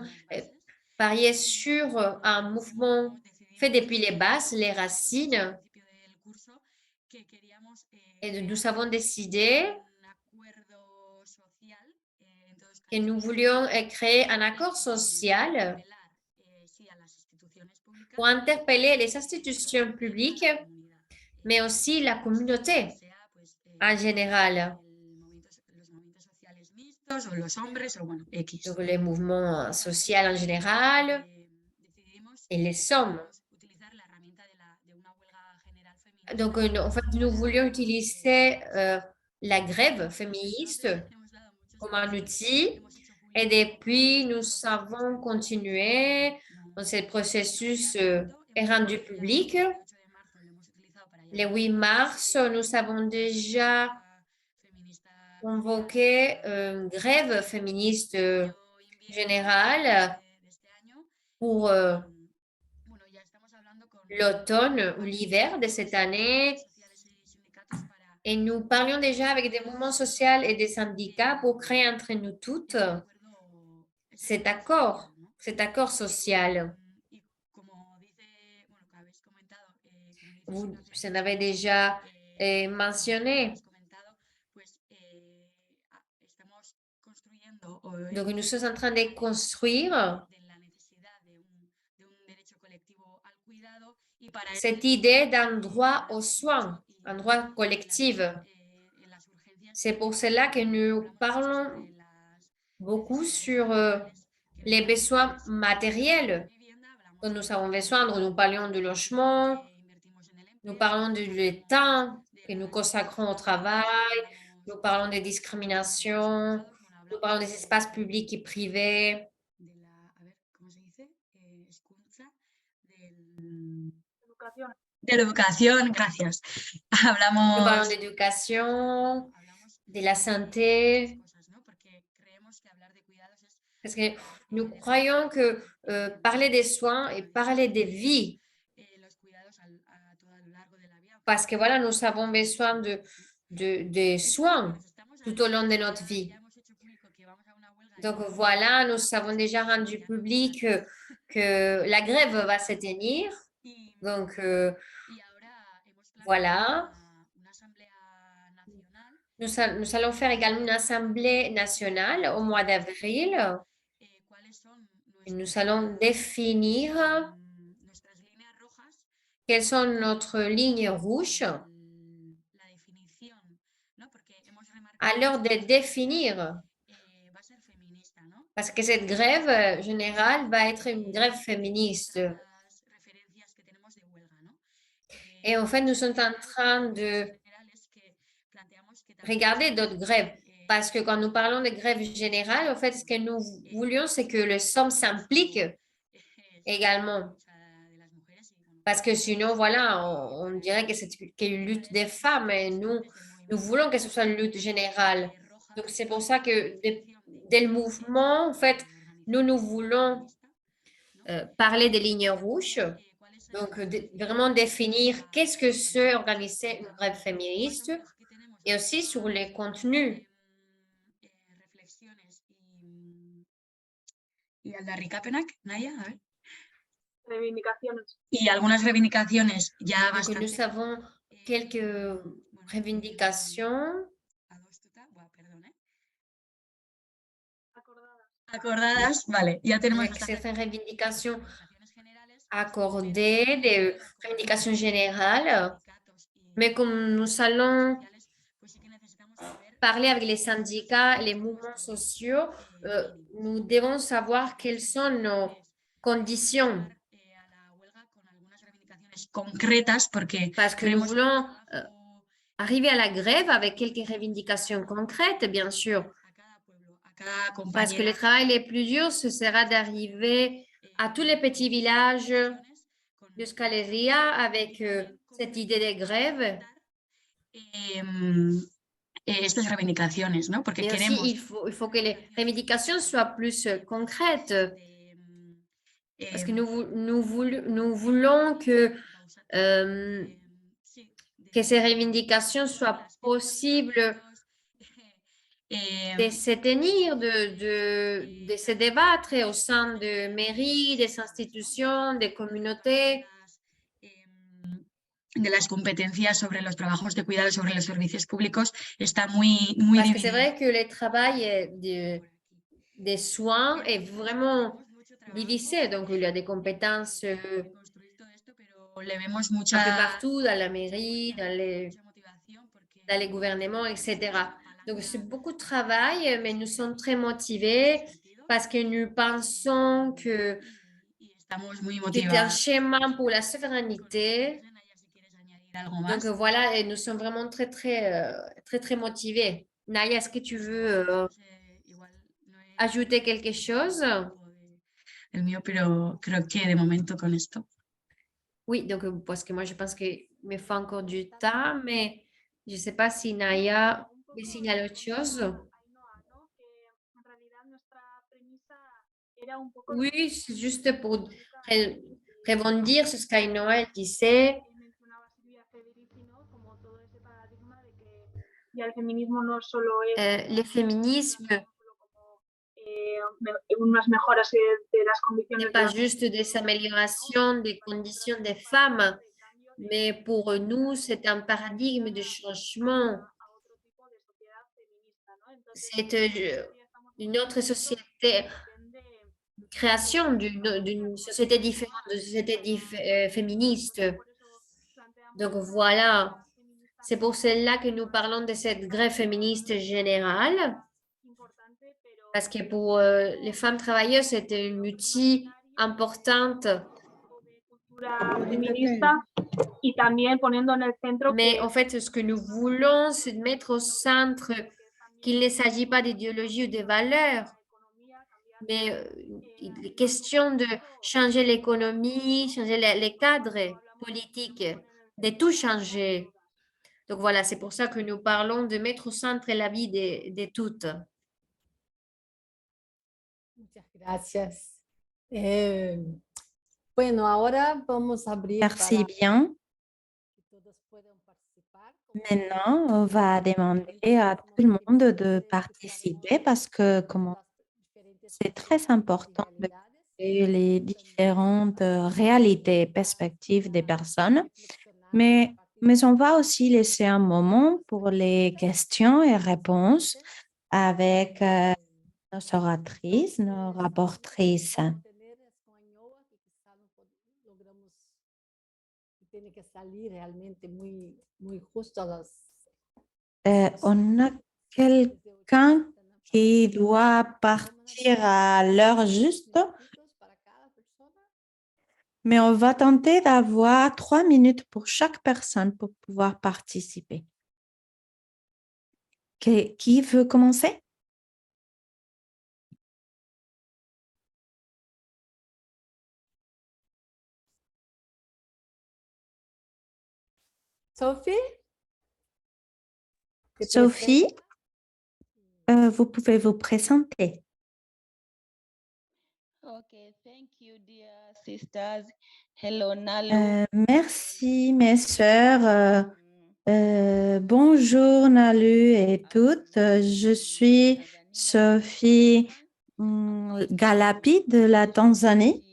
parié sur un mouvement fait depuis les bases, les racines. Et nous avons décidé que nous voulions créer un accord social pour interpeller les institutions publiques, mais aussi la communauté en général. Donc, les mouvements sociaux en général. et les sommes. Donc, en fait, nous voulions utiliser la grève féministe comme un outil et depuis, nous avons continué. Donc, ce processus est rendu public. Le 8 mars, nous avons déjà convoqué une grève féministe générale pour l'automne ou l'hiver de cette année. Et nous parlions déjà avec des mouvements sociaux et des syndicats pour créer entre nous toutes cet accord social. Vous en avez déjà mentionné. Donc, nous sommes en train de construire cette idée d'un droit aux soins, un droit collectif. C'est pour cela que nous parlons beaucoup sur les besoins matériels dont nous avons besoin. Donc, nous parlions du logement, nous parlons du temps que nous consacrons au travail, nous parlons des discriminations, nous parlons des espaces publics et privés. De la educación, gracias. Nous Hablamos parlons d'éducation, de la santé, parce que nous croyons que parler des soins et parler des vies, parce que voilà, nous avons besoin de soins tout au long de notre vie. Donc voilà, nous avons déjà rendu public que la grève va se tenir. Donc voilà. Nous allons faire également une assemblée nationale au mois d'avril. Nous allons définir quelles sont notre lignes rouges. Alors de définir, parce que cette grève générale va être une grève féministe. Et en fait, nous sommes en train de regarder d'autres grèves. Parce que quand nous parlons de grève générale, en fait, ce que nous voulions, c'est que le SOM s'implique également. Parce que sinon, voilà, on dirait que c'est une lutte des femmes et nous voulons que ce soit une lutte générale. Donc, c'est pour ça que dès le mouvement, en fait, nous voulons parler des lignes rouges. Donc, vraiment définir qu'est-ce que c'est organiser une grève féministe et aussi sur les contenus. Y Aldarri Capenac, Naya, a ver. Y algunas reivindicaciones ya Donc, bastante. nous avons quelques revendications Acordadas, vale, ya tenemos avec certaines revendications accordées, des revendications générales. Mais comme nous allons parler avec les syndicats, les mouvements sociaux, nous devons savoir quelles sont nos conditions. concretas porque Parce que nous voulons arriver à la grève avec quelques revendications concrètes, bien sûr. Parce que le travail le plus dur, ce sera d'arriver à tous les petits villages de Scaleria avec cette idée de grève. Estas reivindicaciones, ¿no? Porque Mais aussi, queremos il faut que les revendications soient plus concrètes. Parce que nous voulons que ces revendications soient possibles de se tenir, de se débattre au sein de mairies, des institutions, des communautés. de las competencias sobre los trabajos de cuidado, sobre los servicios públicos, está muy Parce que c'est vrai que le travail des soins est vraiment divisé. Donc, il y a des compétences un peu partout, dans la mairie, dans les gouvernements, etc. Donc, c'est beaucoup de travail, mais nous sommes très motivés parce que nous pensons que estamos muy qui est un motivadas. schéma pour la souveraineté. Naya, si quieres añadir algo Donc más. voilà, et nous sommes vraiment très motivés. Naya, est-ce que tu veux No sé, igual no he ajouter quelque chose? el mío, pero creo que de momento con esto. Oui, donc parce que moi, je pense qu'il me faut encore du temps, mais je ne sais pas si Naya me signale autre chose. Oui, c'est juste pour rebondir sur ce qu'Ainoa elle disait. Ya el feminismo no solo es Le féminisme unas mejoras de las n'est condiciones de pas las juste des améliorations des conditions des femmes, mais pour nous, c'est un paradigme de changement. C'est une autre société, une création d'une société différente, de société féministe. Donc voilà, c'est pour cela que nous parlons de cette grève féministe générale, parce que pour les femmes travailleuses, c'est un outil important. cultura feminista y también poniendo en el centro Mais en fait, ce que nous voulons, c'est de mettre au centre qu'il ne s'agit pas d'idéologie ou de valeurs, mais il est question de changer l'économie, changer les cadres politiques, de tout changer. Donc voilà, c'est pour ça que nous parlons de mettre au centre la vie de toutes. Muchas gracias. Bueno, ahora vamos a abrir Merci para bien. que todos puedan participar. Maintenant, on va demander à tout le monde de participer parce que comment c'est très important de voir les différentes réalités et perspectives des personnes, mais on va aussi laisser un moment pour les questions et réponses avec nos oratrices, nos rapportrices. Tiene que salir realmente muy justo a las On a quelqu'un qui doit partir à l'heure juste, mais on va tenter d'avoir 3 minutes pour chaque personne pour pouvoir participer. Qui veut commencer? Sophie? Sophie, vous pouvez vous présenter. Okay, thank you, dear sisters. Hello, Nalu. Merci, mes sœurs. Bonjour, Nalu et toutes. Je suis Sophie Galapi de la Tanzanie.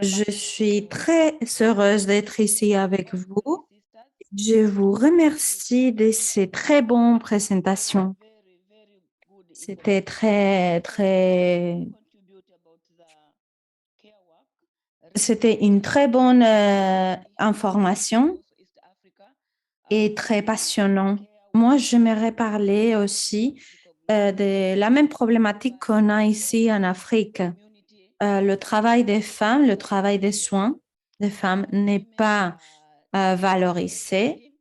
Je suis très heureuse d'être ici avec vous. Je vous remercie de ces très bonnes présentations. C'était c'était une très bonne information et très passionnant. Moi, j'aimerais parler aussi de la même problématique qu'on a ici en Afrique. Le travail des femmes, le travail des soins des femmes n'est pas valorisé.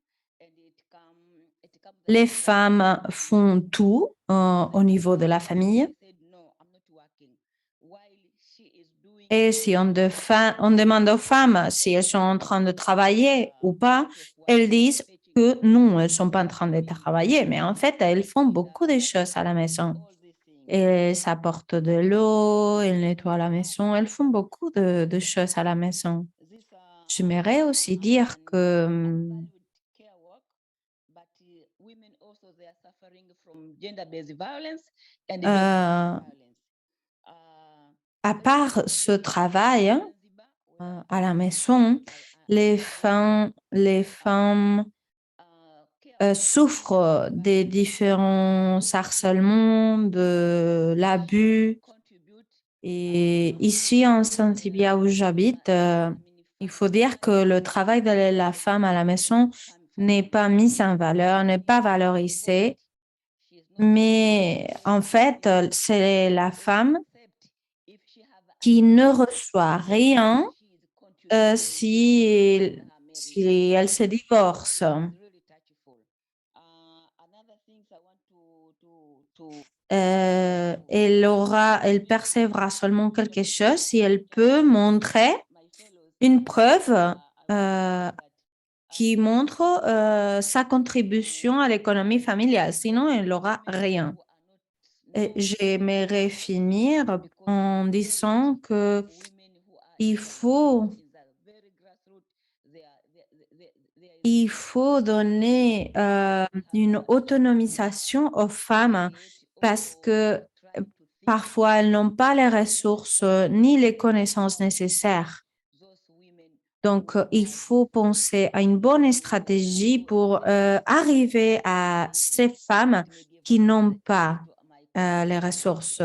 Les femmes font tout au niveau de la famille. Et si on demande aux femmes si elles sont en train de travailler ou pas, elles disent que non, elles ne sont pas en train de travailler. Mais en fait, elles font beaucoup de choses à la maison. Elles apportent de l'eau, elles nettoient la maison, elles font beaucoup de choses à la maison. J'aimerais aussi dire que à part ce travail à la maison, les femmes souffrent des différents harcèlements, de l'abus. Et ici, en Saint-Tibia, où j'habite, il faut dire que le travail de la femme à la maison n'est pas mis en valeur, n'est pas valorisé. Mais en fait, c'est la femme qui ne reçoit rien si elle se divorce. Elle percevra seulement quelque chose si elle peut montrer une preuve qui montre sa contribution à l'économie familiale. Sinon, elle n'aura rien. Et j'aimerais finir en disant que il faut donner une autonomisation aux femmes parce que parfois elles n'ont pas les ressources ni les connaissances nécessaires. Donc, il faut penser à une bonne stratégie pour arriver à ces femmes qui n'ont pas les ressources.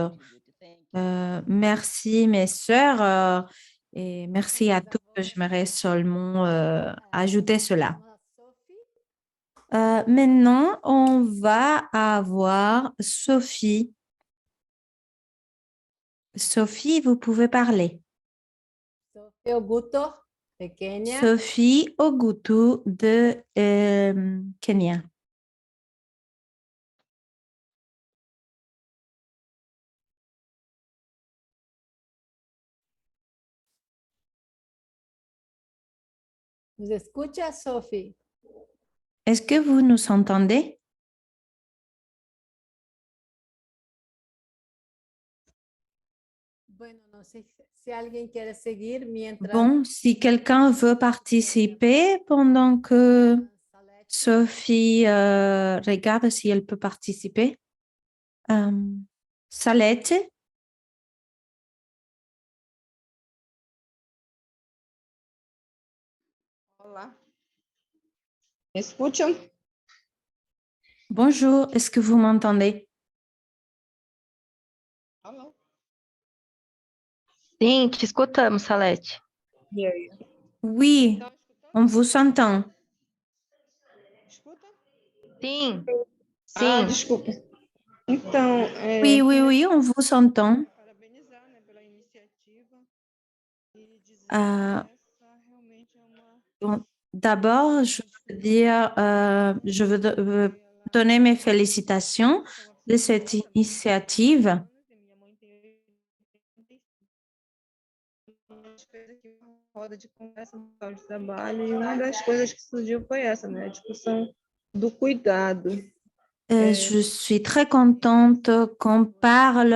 Merci, mes sœurs, et merci à tous. J'aimerais seulement ajouter cela. Maintenant, on va avoir Sophie. Sophie, vous pouvez parler. Sophie Oguto, de Kenya. Sophie Ogutu de Kenya. ¿Nos escucha, Sophie? Est-ce que vous nous entendez? Bueno, no sé si alguien quiere seguir mientras. Bon, si quelqu'un veut participer pendant que Sophie regarde si elle peut participer. Salete? Olá. Me escutam? Bonjour, est-ce que vous m'entendez? Alô? Sim, te escutamos, Salete. Oui, on vous entend. Escuta? Sim, Ah, sim. desculpa. Então, Oui, on vous entend. parabenizar, né, pela iniciativa e dizer Ah, que essa realmente é uma D'abord, je veux donner mes félicitations de cette initiative. minha mãe tem 85. A gente fez aqui uma roda de conversa no local de trabalho e uma das coisas que surgiu foi essa, né, a discussão do cuidado. Je suis très contente qu'on parle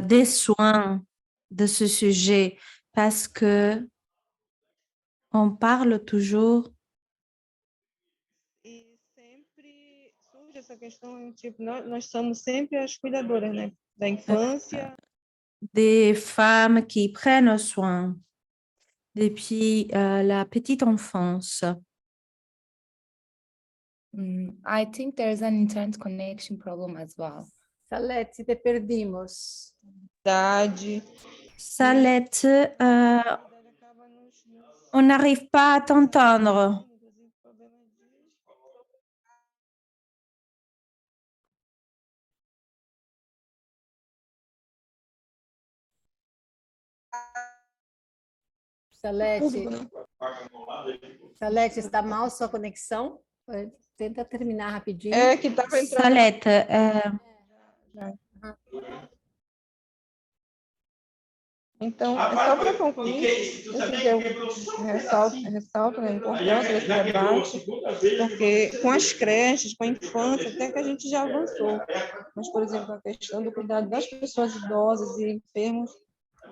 des soins de ce sujet parce que on parle toujours E sempre surge essa questão, tipo, nós somos sempre as cuidadoras, né, da infância. des femmes qui prennent soin depuis la petite enfance. I think there's an internet connection problem as well. Salete, te perdimos. Salette, on n'arrive pas à t'entendre. Salete, está mal sua conexão? Tenta terminar rapidinho. É que estava entrando. Salette, Então, é só para concluir, eu ressalto a importância desse debate, porque com as creches, com a infância, até que a gente já avançou. Mas, por exemplo, a questão do cuidado das pessoas idosas e enfermos,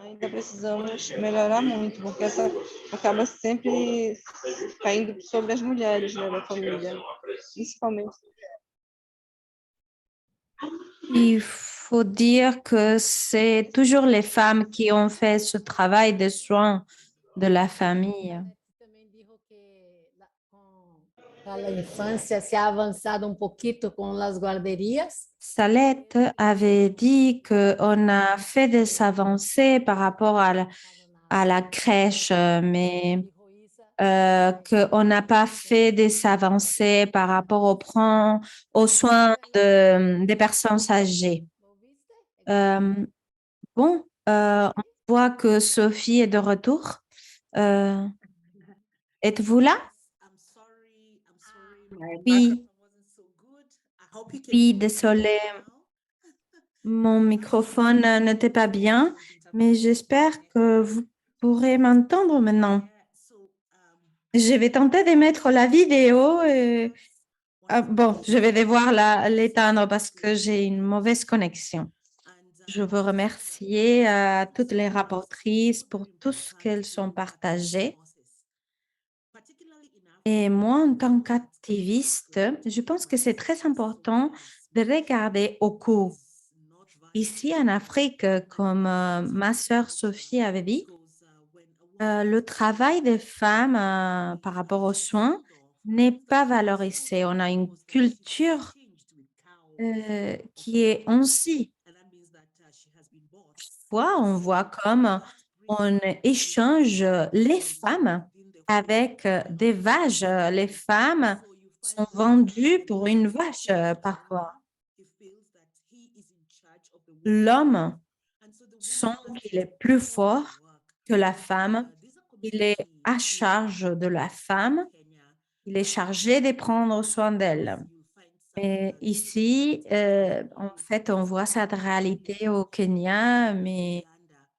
ainda precisamos melhorar muito, porque essa acaba sempre caindo sobre as mulheres, né, da família, principalmente. il faut dire que c'est toujours les femmes qui ont fait ce travail de soins de la famille. Para a infância se ha avançado um pouquinho com as guarderías. Salette avait dit qu'on a fait des avancées par rapport à la crèche, mais qu'on n'a pas fait des avancées par rapport aux soins des personnes âgées. Bon, on voit que Sophie est de retour. Êtes-vous là? Oui, oui, désolée. Mon microphone n'était pas bien, mais j'espère que vous pourrez m'entendre maintenant. Je vais tenter de mettre la vidéo. Bon, je vais devoir l'éteindre parce que j'ai une mauvaise connexion. Je veux remercier toutes les rapportrices pour tout ce qu'elles ont partagé. Et moi, en tant qu'activiste, je pense que c'est très important de regarder au cours. Ici, en Afrique, comme ma sœur Sophie avait dit, le travail des femmes par rapport aux soins n'est pas valorisé. On a une culture qui est ainsi. Parfois, on voit comme on échange les femmes avec des vaches. Les femmes sont vendues pour une vache parfois. L'homme sent qu'il est plus fort que la femme. Il est à charge de la femme. Il est chargé de prendre soin d'elle. Et ici, en fait, on voit cette réalité au Kenya, mais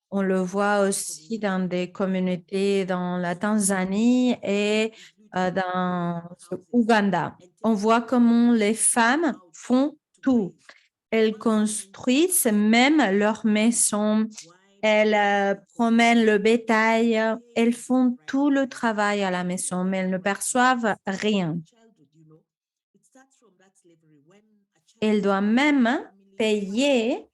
on le voit aussi dans des communautés dans la Tanzanie et dans l'Ouganda. On voit comment les femmes font tout. Elles construisent même leur maison, elles promènent le bétail, elles font tout le travail à la maison, mais elles ne perçoivent rien. Elles doivent même payer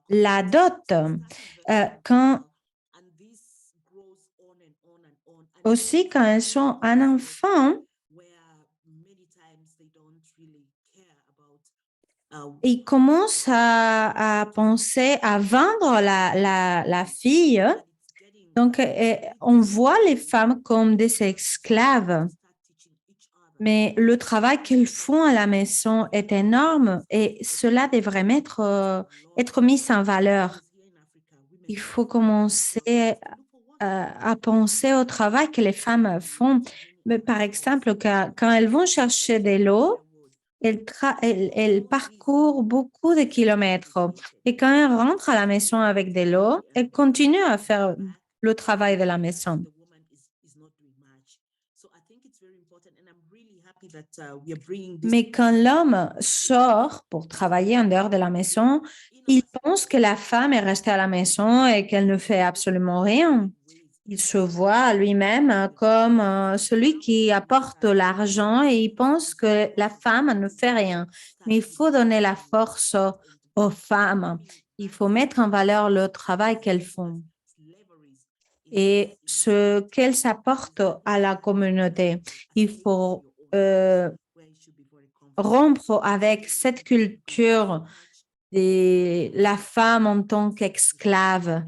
la dot aussi quand elles sont un enfant. Ils commencent à penser à vendre la fille. Donc, on voit les femmes comme des esclaves. Mais le travail qu'elles font à la maison est énorme et cela devrait être mis en valeur. Il faut commencer à penser au travail que les femmes font. Mais par exemple, quand elles vont chercher de l'eau, elles parcourent beaucoup de kilomètres. Et quand elles rentrent à la maison avec de l'eau, elles continuent à faire le travail de la maison. Mais quand l'homme sort pour travailler en dehors de la maison, il pense que la femme est restée à la maison et qu'elle ne fait absolument rien. Il se voit lui-même comme celui qui apporte l'argent et il pense que la femme ne fait rien. Mais il faut donner la force aux femmes. Il faut mettre en valeur le travail qu'elles font et ce qu'elles apportent à la communauté. Il faut rompre avec cette culture de la femme en tant qu'esclave.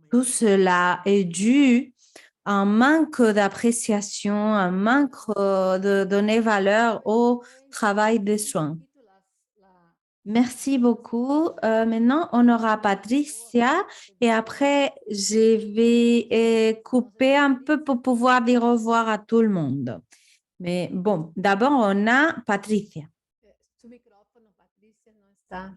Tout cela est dû à un manque d'appréciation, un manque de donner valeur au travail des soins. Merci beaucoup. Maintenant, on aura Patricia et après, je vais couper un peu pour pouvoir dire au revoir à tout le monde. Mais bon, d'abord, on a Patricia. Tu micrófono, Patricia, no está.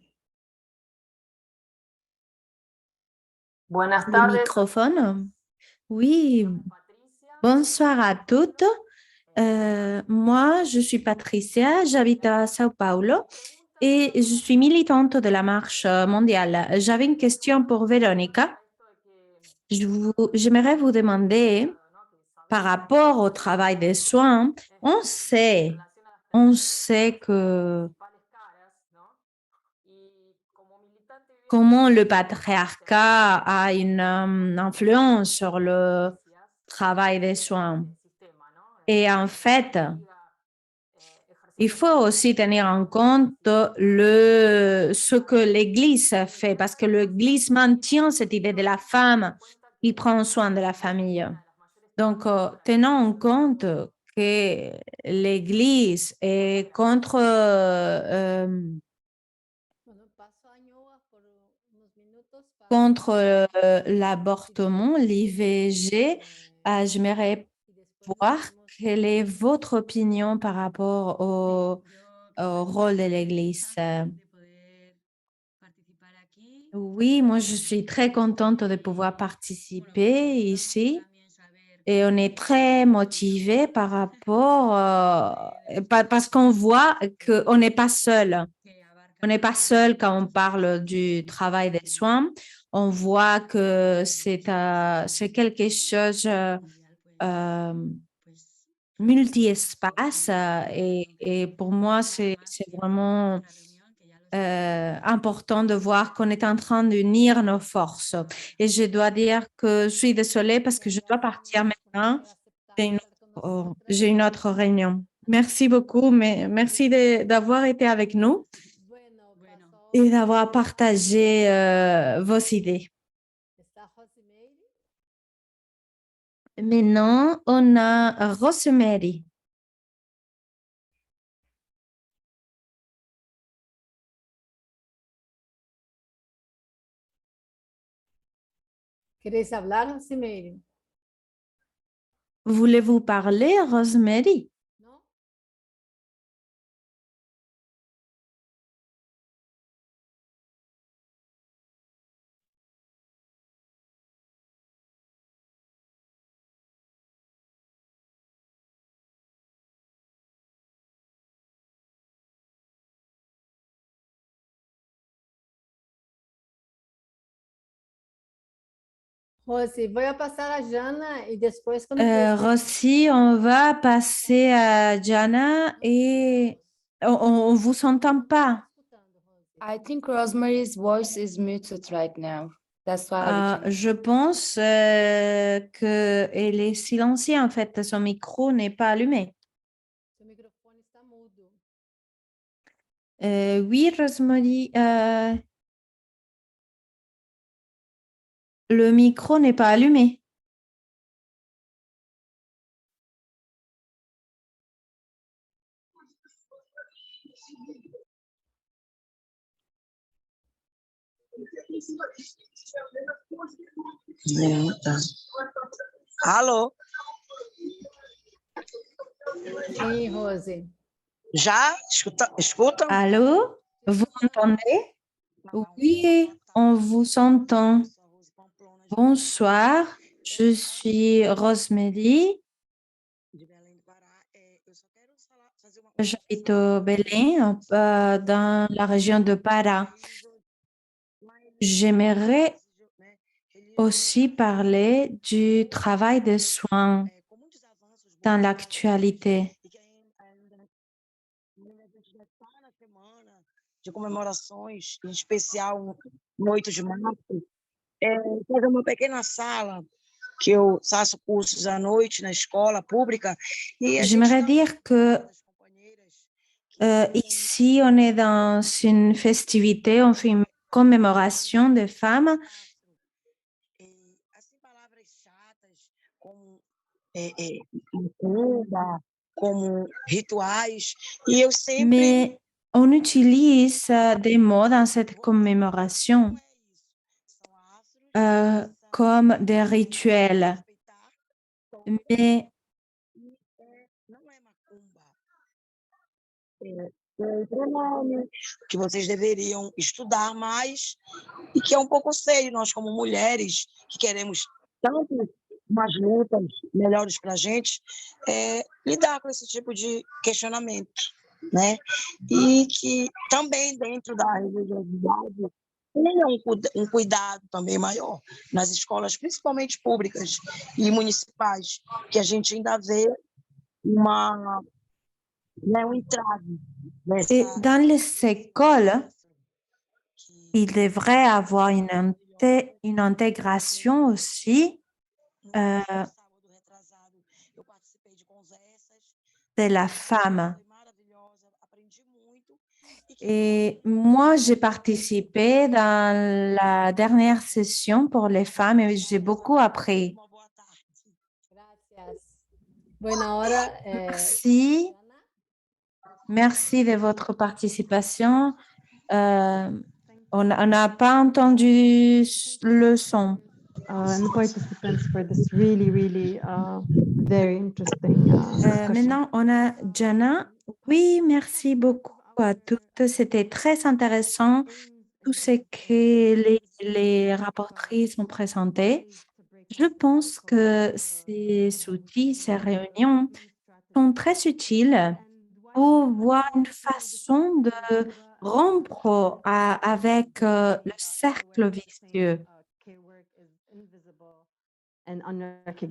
Buenas Le tardes. microphone. Oui, bonsoir à toutes. Moi, je suis Patricia, j'habite à Sao Paulo et je suis militante de la marche mondiale. J'avais une question pour Véronica. J'aimerais vous demander, par rapport au travail des soins, on sait que comment le patriarcat a une influence sur le travail des soins. Et en fait, il faut aussi tenir en compte ce que l'Église fait, parce que l'Église maintient cette idée de la femme qui prend soin de la famille. Donc, tenons en compte que l'Église est contre l'avortement, l'IVG. J'aimerais voir quelle est votre opinion par rapport au rôle de l'Église. Oui, moi, je suis très contente de pouvoir participer ici et on est très motivé par rapport, parce qu'on voit qu'on n'est pas seul. On n'est pas seul quand on parle du travail des soins. On voit que c'est quelque chose multi-espace et pour moi, c'est vraiment important de voir qu'on est en train d'unir nos forces. Et je dois dire que je suis désolée parce que je dois partir maintenant. J'ai une autre réunion. Merci beaucoup, mais merci d'avoir été avec nous et d'avoir partagé vos idées. Maintenant, on a Rosemary. ¿Queréis hablar, Rosemary? Voulez-vous parler, Rosemary? Rose, vou passar a Jana e depois quando Rossi, on va passer à Jana et on ne vous entend pas. I think Rosemary's voice is muted right now. That's why Je pense qu'elle est silenciée en fait, son micro n'est pas allumé. seu microfone está mudo. Oui, Rosemary, le micro n'est pas allumé. Alô? Sim, Rose. Já? Escutam? Allô? Vous m'entendez? Oui, on vous entend. Bonsoir, je suis Rosemary. J'habite au Belém, dans la région de Pará. J'aimerais aussi parler du travail de soins dans l'actualité. De comemorações, em especial no 8 de março, fazer uma pequena sala que eu faço cursos à noite na escola pública. J'aimerais dire que ici, on est dans une festivité, on fait une commémoration des femmes. Como rituais, e eu sempre... Mais on utilise des mots dans cette commémoration comme des rituels. Mais que vocês deveriam estudar mais e que é um pouco sério nós como mulheres que queremos tanto umas lutas melhores para a gente lidar com esse tipo de questionamento, né? E que também dentro da religiosidade tenha um cuidado também maior nas escolas, principalmente públicas e municipais, que a gente ainda vê un entrave. Et dans les écoles, il devrait avoir une intégration aussi de la femme. Et moi, j'ai participé dans la dernière session pour les femmes et j'ai beaucoup appris. Gracias. Buena hora. Merci. Merci de votre participation. On n'a pas entendu le son. And the participants for this really very interesting discussion. Maintenant, on a Jana. Oui, merci beaucoup à toutes. C'était très intéressant tout ce que les rapportrices ont présenté. Je pense que ces outils, ces réunions sont très utiles pour voir une façon de rompre avec le cercle vicieux.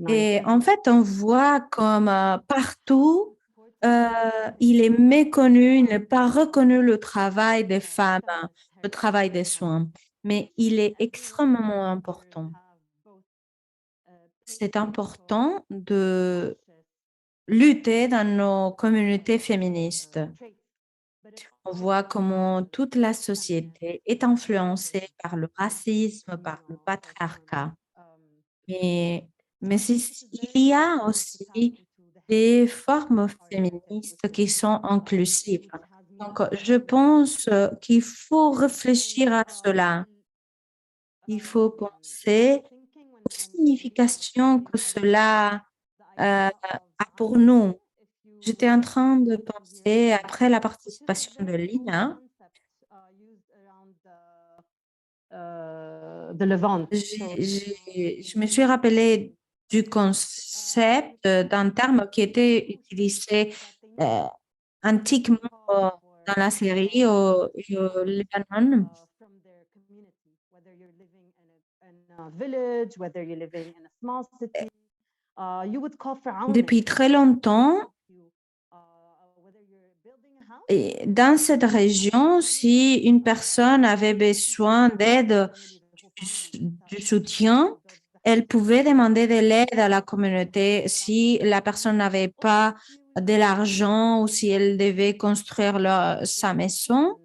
Et en fait, on voit comme partout, il est méconnu, il n'est pas reconnu le travail des femmes, le travail des soins, mais il est extrêmement important. C'est important de lutter dans nos communautés féministes. On voit comment toute la société est influencée par le racisme, par le patriarcat. Mais il y a aussi des formes féministes qui sont inclusives. Donc, je pense qu'il faut réfléchir à cela. Il faut penser aux significations que cela a pour nous. J'étais en train de penser, après la participation de Lina, je me suis rappelé du concept d'un terme qui était utilisé antiquement dans la série au Libanon. Depuis très longtemps, et dans cette région, si une personne avait besoin d'aide, du soutien, elle pouvait demander de l'aide à la communauté si la personne n'avait pas de l'argent ou si elle devait construire sa maison.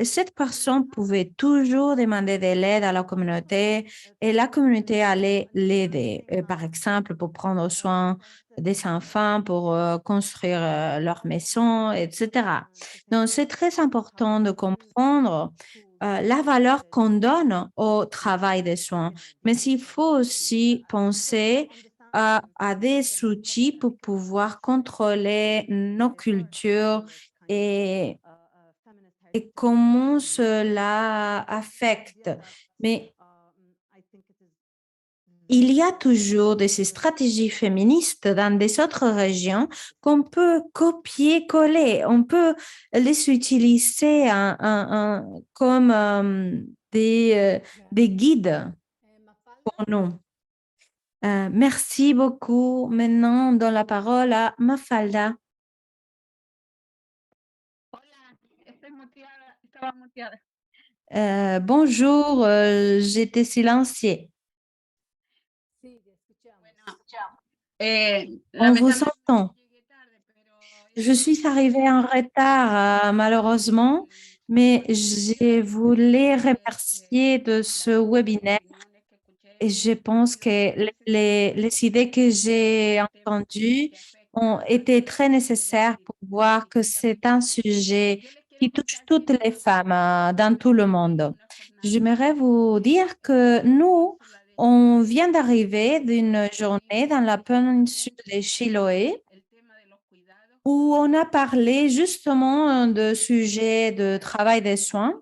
Cette personne pouvait toujours demander de l'aide à la communauté et la communauté allait l'aider, par exemple, pour prendre soin des enfants, pour construire leur maison, etc. Donc, c'est très important de comprendre la valeur qu'on donne au travail des soins, mais il faut aussi penser à des outils pour pouvoir contrôler nos cultures et comment cela affecte. Mais il y a toujours de ces stratégies féministes dans des autres régions qu'on peut copier-coller. On peut les utiliser comme des guides pour nous. Merci beaucoup. Maintenant, on donne la parole à Mafalda. Bonjour, j'étais silenciée. On vous entend. Je suis arrivée en retard, malheureusement, mais je voulais remercier de ce webinaire. Et je pense que les idées que j'ai entendues ont été très nécessaires pour voir que c'est un sujet qui touche toutes les femmes dans tout le monde. J'aimerais vous dire que nous, on vient d'arriver d'une journée dans la péninsule de Chiloé où on a parlé justement de sujets de travail des soins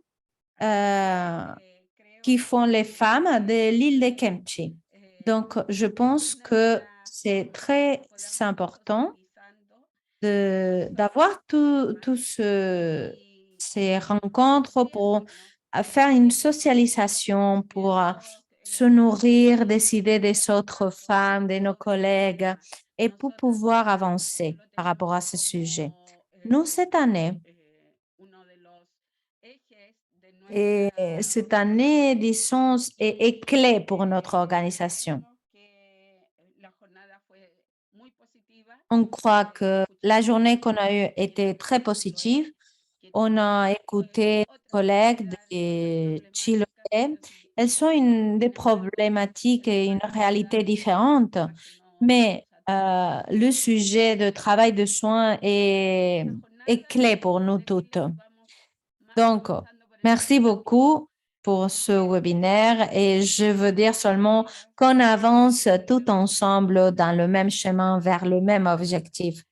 qui font les femmes de l'île de Kemchi. Donc, je pense que c'est très important d'avoir toutes ces rencontres pour faire une socialisation, pour se nourrir des idées des autres femmes, de nos collègues, et pour pouvoir avancer par rapport à ce sujet. Nous, cette année, disons, est clé pour notre organisation. On croit que la journée qu'on a eue était très positive On a écouté des collègues de Chiloé. Elles ont des problématiques et une réalité différente, mais le sujet de travail de soins est clé pour nous toutes. Donc, merci beaucoup pour ce webinaire et je veux dire seulement qu'on avance tout ensemble dans le même chemin vers le même objectif.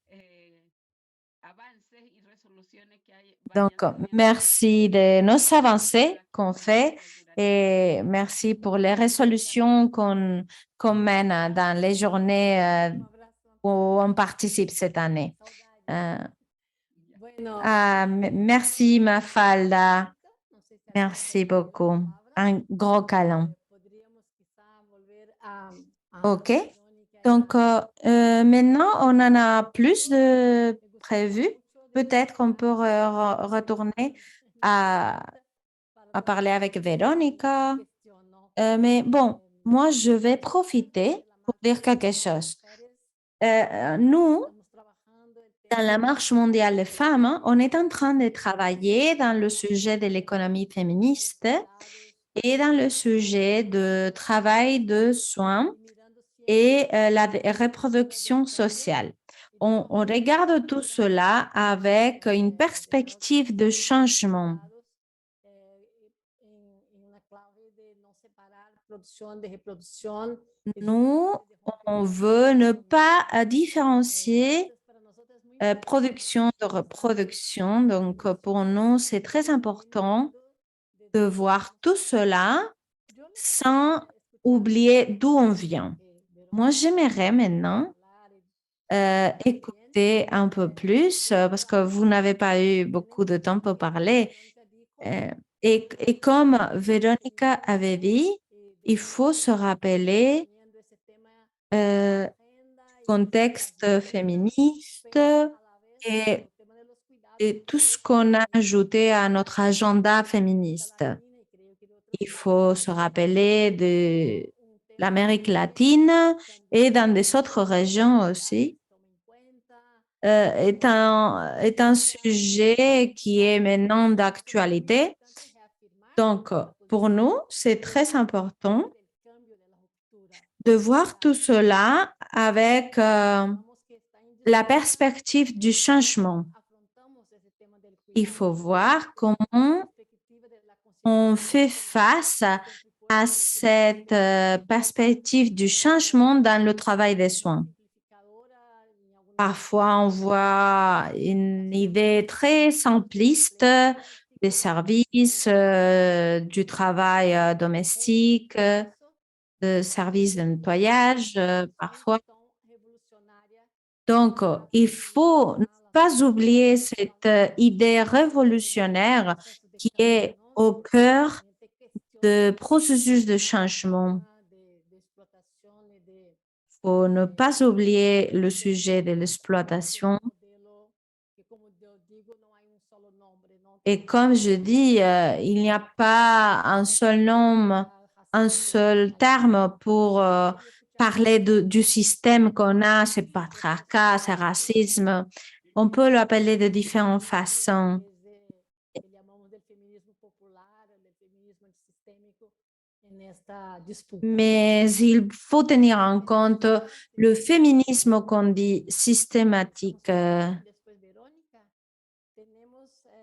Donc, merci de nos avancées qu'on fait et merci pour les résolutions qu'on mène dans les journées où on participe cette année. Merci, Mafalda. Merci beaucoup. Un gros câlin. OK. Donc, maintenant, on en a plus de prévu. Peut-être qu'on peut retourner à parler avec Véronica. Mais bon, moi, je vais profiter pour dire quelque chose. Nous, dans la marche mondiale des femmes, on est en train de travailler dans le sujet de l'économie féministe et dans le sujet de travail de soins et la reproduction sociale. On regarde tout cela avec une perspective de changement. Nous, on veut ne pas différencier production de reproduction. Donc, pour nous, c'est très important de voir tout cela sans oublier d'où on vient. Moi, j'aimerais maintenant écouter un peu plus parce que vous n'avez pas eu beaucoup de temps pour parler. Et comme Véronica avait dit, il faut se rappeler le contexte féministe et tout ce qu'on a ajouté à notre agenda féministe. Il faut se rappeler de l'Amérique latine et dans des autres régions aussi. Est un sujet qui est maintenant d'actualité. Donc, pour nous, c'est très important de voir tout cela avec la perspective du changement. Il faut voir comment on fait face à cette perspective du changement dans le travail des soins. Parfois, on voit une idée très simpliste des services, du travail domestique, de services de nettoyage, parfois. Donc, il faut ne pas oublier cette idée révolutionnaire qui est au cœur du processus de changement. Il faut ne pas oublier le sujet de l'exploitation. Et comme je dis, il n'y a pas un seul nom, un seul terme pour parler du système qu'on a, c'est patriarcat, c'est racisme. On peut l'appeler de différentes façons. Mais il faut tenir en compte le féminisme qu'on dit systématique.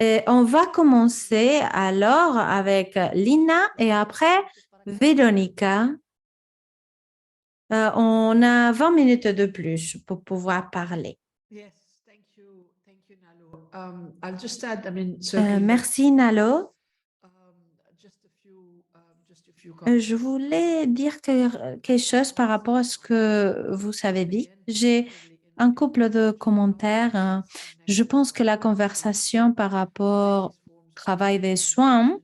Et on va commencer alors avec Lina et après Véronica. On a 20 minutes de plus pour pouvoir parler. Merci, Nalo. Je voulais dire quelque chose par rapport à ce que vous avez dit. J'ai un couple de commentaires. Je pense que la conversation par rapport au travail des soins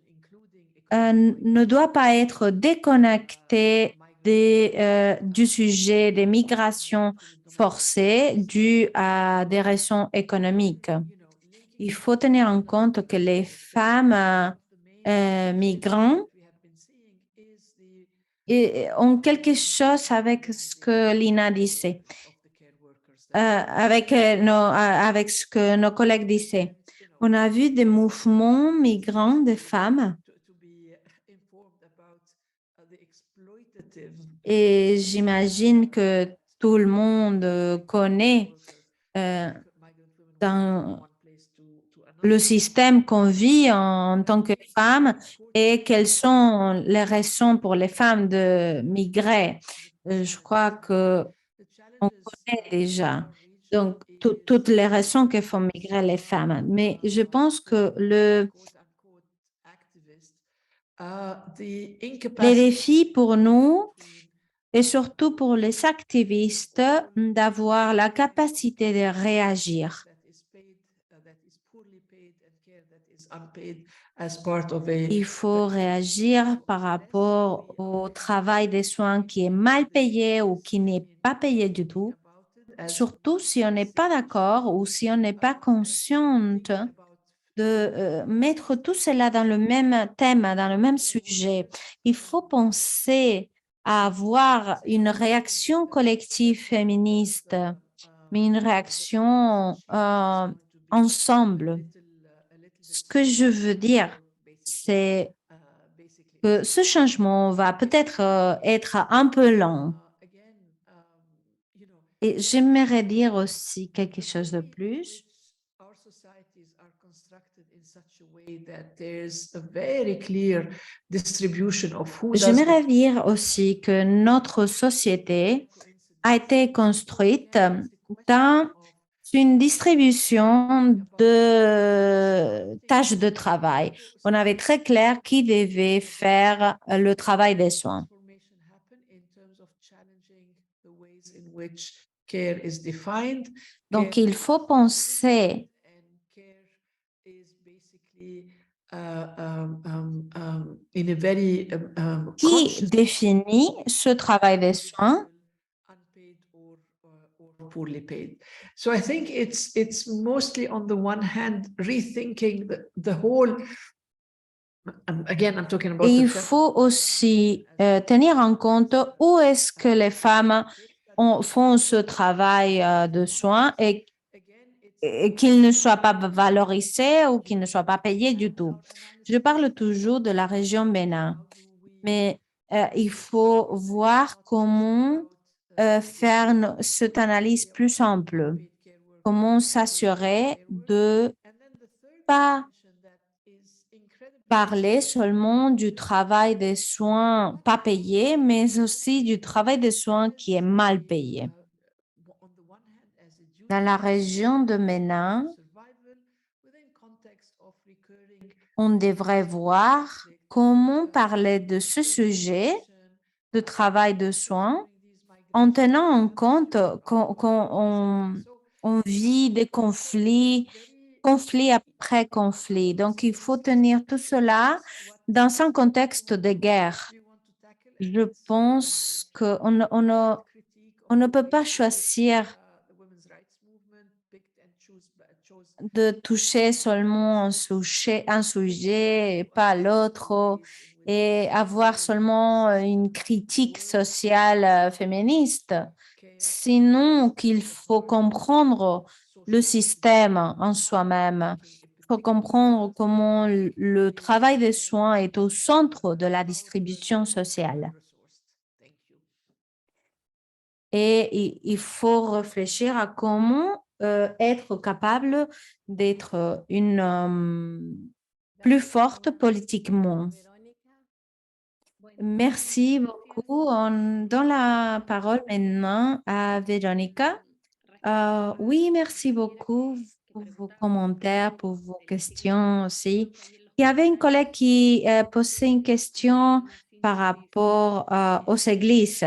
ne doit pas être déconnectée du sujet des migrations forcées dues à des raisons économiques. Il faut tenir en compte que les femmes migrantes ont quelque chose avec ce que Lina disait, avec ce que nos collègues disaient. On a vu des mouvements migrants de femmes et j'imagine que tout le monde connaît dans le système qu'on vit en tant que femme et quelles sont les raisons pour les femmes de migrer. Je crois que on connaît déjà donc toutes les raisons que font migrer les femmes. Mais je pense que les défis pour nous et surtout pour les activistes d'avoir la capacité de réagir. Il faut réagir par rapport au travail des soins qui est mal payé ou qui n'est pas payé du tout, surtout si on n'est pas d'accord ou si on n'est pas consciente de mettre tout cela dans le même thème, dans le même sujet. Il faut penser à avoir une réaction collective féministe, mais une réaction ensemble. Ce que je veux dire, c'est que ce changement va peut-être être un peu lent. Et j'aimerais dire aussi quelque chose de plus. J'aimerais dire aussi que notre société a été construite dans une distribution de tâches de travail. On avait très clair qui devait faire le travail des soins. Donc, il faut penser qui définit ce travail des soins. Poorly paid. So I think it's mostly on the one hand rethinking the whole. Again, I'm talking about. Et il faut aussi tenir en compte où est-ce que les femmes font ce travail de soins et qu'ils ne soient pas valorisés ou qu'ils ne soient pas payés du tout. Je parle toujours de la région Bénin, mais il faut voir comment faire cette analyse plus simple, comment s'assurer de ne pas parler seulement du travail des soins pas payés, mais aussi du travail des soins qui est mal payé. Dans la région de Ménin, on devrait voir comment parler de ce sujet de travail de soins en tenant en compte qu'on vit des conflit après conflit. Donc, il faut tenir tout cela dans un contexte de guerre. Je pense qu'on ne peut pas choisir de toucher seulement un sujet et pas l'autre et avoir seulement une critique sociale féministe. Sinon, qu'il faut comprendre le système en soi-même. Il faut comprendre comment le travail des soins est au centre de la distribution sociale. Et il faut réfléchir à comment être capable d'être plus forte politiquement. Merci beaucoup. On donne la parole maintenant à Véronica. Oui, merci beaucoup pour vos commentaires, pour vos questions aussi. Il y avait une collègue qui posait une question par rapport aux églises.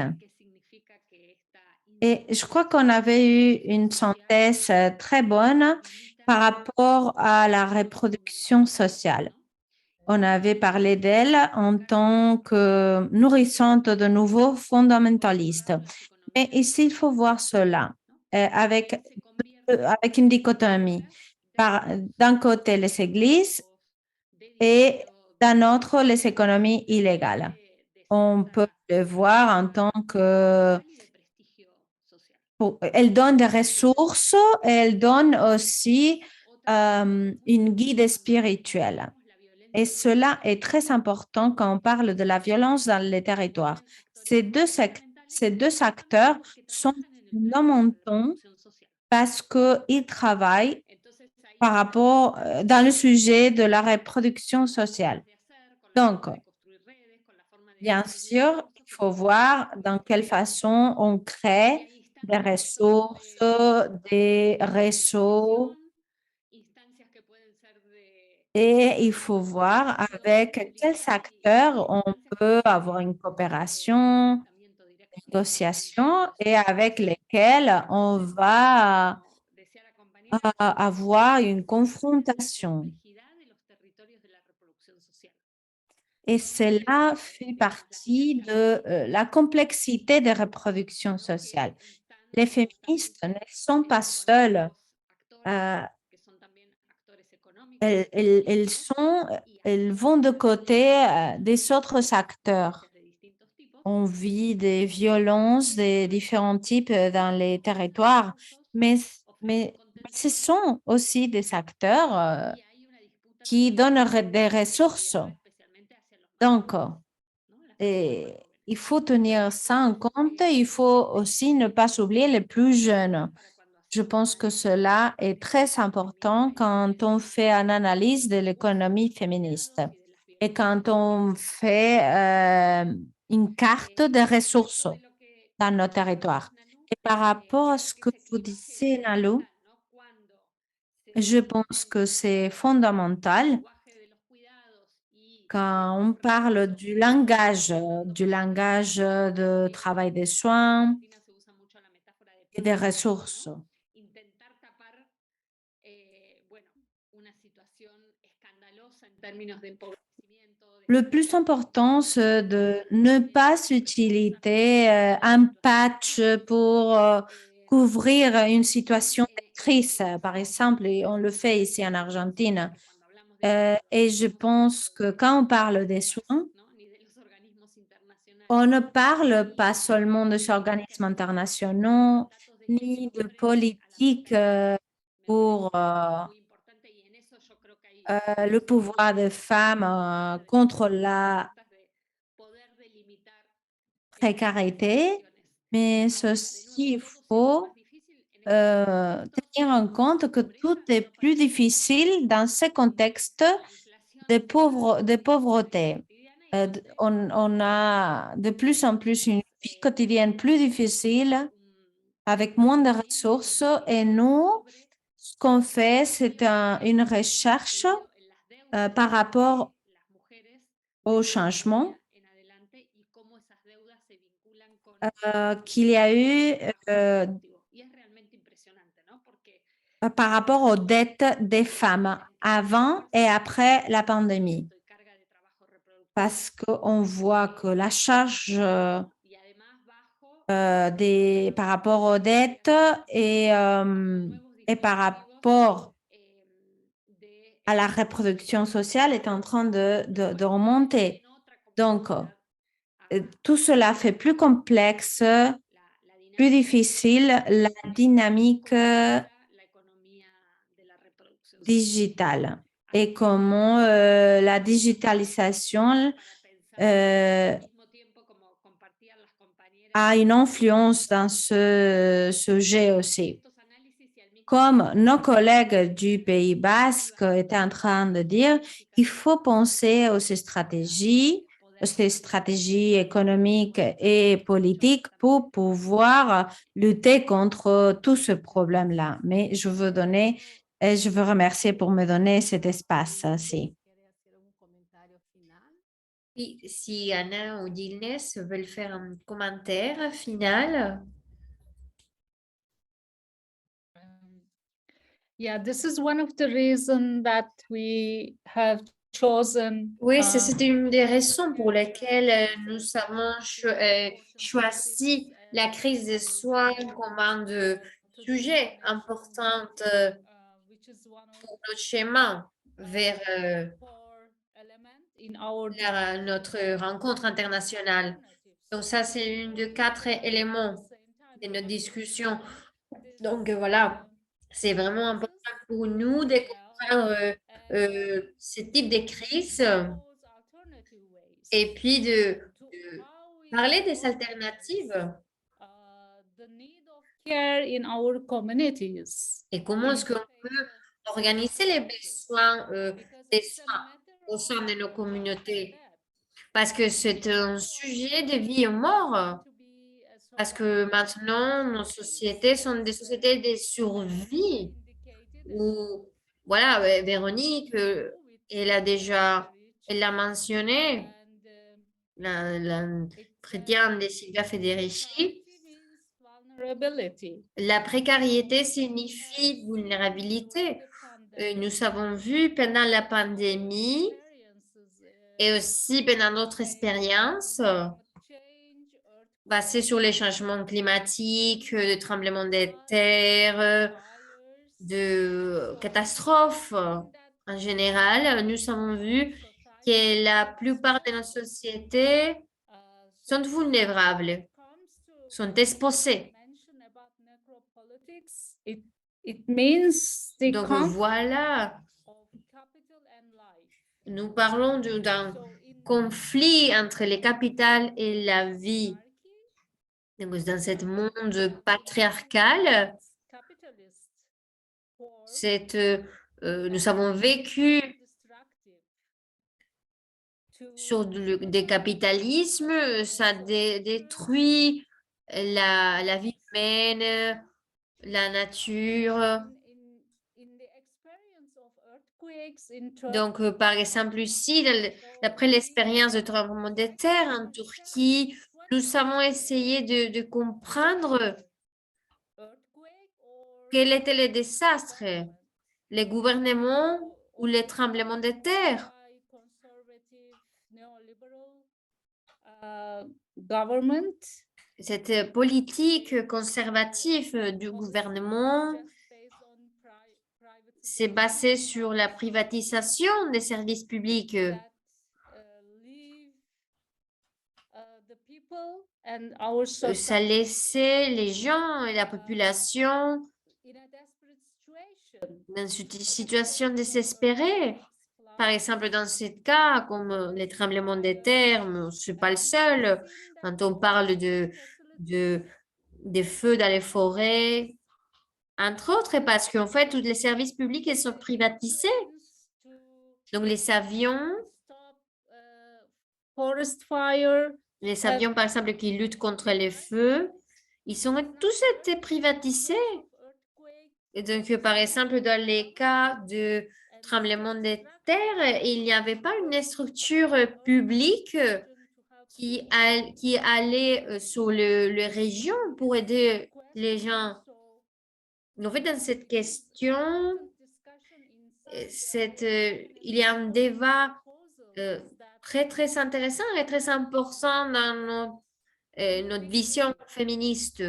Et je crois qu'on avait eu une synthèse très bonne par rapport à la reproduction sociale. On avait parlé d'elle en tant que nourrissante de nouveaux fondamentalistes. Mais ici, il faut voir cela avec une dichotomie. D'un côté, les églises et d'un autre, les économies illégales. On peut le voir en tant que elle donne des ressources, elle donne aussi une guide spirituelle. Et cela est très important quand on parle de la violence dans les territoires. Ces deux acteurs sont fondamentaux parce qu'ils travaillent par rapport dans le sujet de la reproduction sociale. Donc, bien sûr, il faut voir dans quelle façon on crée des ressources, des réseaux, et il faut voir avec quels acteurs on peut avoir une coopération, une négociation et avec lesquels on va avoir une confrontation. Et cela fait partie de la complexité des reproductions sociales. Les féministes ne sont pas seules. Elles vont de côté des autres acteurs. On vit des violences de différents types dans les territoires, mais ce sont aussi des acteurs qui donnent des ressources. Donc, il faut tenir ça en compte. Il faut aussi ne pas oublier les plus jeunes. Je pense que cela est très important quand on fait une analyse de l'économie féministe et quand on fait une carte des ressources dans nos territoires. Et par rapport à ce que vous disiez, Nalou, je pense que c'est fondamental quand on parle du langage de travail des soins et des ressources. Le plus important, c'est de ne pas utiliser un patch pour couvrir une situation de crise, par exemple, et on le fait ici en Argentine. Et je pense que quand on parle des soins, on ne parle pas seulement des organismes internationaux, ni de politique pour le pouvoir des femmes contre la précarité, mais ceci, il faut tenir en compte que tout est plus difficile dans ce contexte de pauvreté. On a de plus en plus une vie quotidienne plus difficile avec moins de ressources et nous, ce qu'on fait, c'est une recherche par rapport au changement qu'il y a eu par rapport aux dettes des femmes avant et après la pandémie. Parce qu'on voit que la charge par rapport aux dettes et par rapport à la reproduction sociale est en train de remonter. Donc, tout cela fait plus complexe, plus difficile la dynamique digitale et comment la digitalisation a une influence dans ce sujet aussi. Comme nos collègues du Pays Basque étaient en train de dire, il faut penser aux stratégies économiques et politiques pour pouvoir lutter contre tout ce problème-là. Mais je veux remercier pour me donner cet espace-ci. Si Anna ou Dilnes veulent faire un commentaire final. Yeah, this is one of the reasons that we have chosen. Oui, c'est une des raisons pour lesquelles nous avons choisi la crise des soins comme un de sujet important pour notre chemin vers notre rencontre internationale. Donc ça, c'est une de 4 éléments de notre discussion. Donc voilà, C'est vraiment important pour nous de comprendre ce type de crise et puis de parler des alternatives. Care in our communities. Et comment est-ce qu'on peut organiser les besoins des soins au sein de nos communautés? Parce que c'est un sujet de vie ou mort. Parce que maintenant, nos sociétés sont des sociétés de survie. Où, voilà, Véronique, elle l'a mentionné, la chrétienne de Silvia Federici. La précarité signifie vulnérabilité. Nous avons vu pendant la pandémie et aussi pendant d'autres expériences basées sur les changements climatiques, de tremblements de terre, de catastrophes en général. Nous avons vu que la plupart de nos sociétés sont vulnérables, sont exposées. It means the Donc voilà, nous parlons d'un conflit entre le capital et la vie. Donc, dans ce monde patriarcal, nous avons vécu sur des capitalismes, ça détruit la vie humaine, la nature. Donc, par exemple, ici, d'après l'expérience de tremblement de terre en Turquie, nous avons essayé de comprendre quel était le désastre, les gouvernements ou les tremblements de terre. Government. Cette politique conservative du gouvernement s'est basée sur la privatisation des services publics. Ça laissait les gens et la population dans une situation désespérée. Par exemple, dans ce cas, comme les tremblements de terre, ce n'est pas le seul. Quand on parle des feux dans les forêts, entre autres, parce qu'en fait, tous les services publics ils sont privatisés. Donc, les avions, par exemple, qui luttent contre les feux, ils ont tous été privatisés. Et donc, par exemple, dans les cas de tremblement de terre, il n'y avait pas une structure publique qui allait sur les régions pour aider les gens. En fait, dans cette question, il y a un débat très, très intéressant et très important dans notre vision féministe.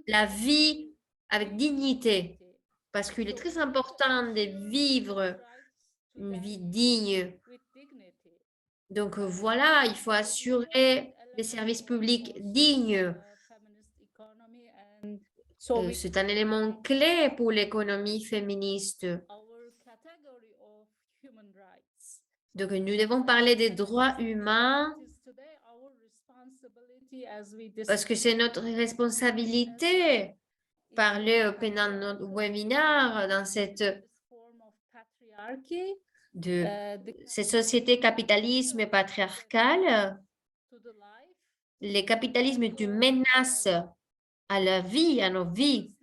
La vie avec dignité, parce qu'il est très important de vivre une vie digne. Donc voilà, il faut assurer des services publics dignes. C'est un élément clé pour l'économie féministe. Donc nous devons parler des droits humains parce que c'est notre responsabilité. Parler pendant notre webinaire dans cette société capitalisme et patriarcale. Le capitalisme est une menace à la vie, à nos vies.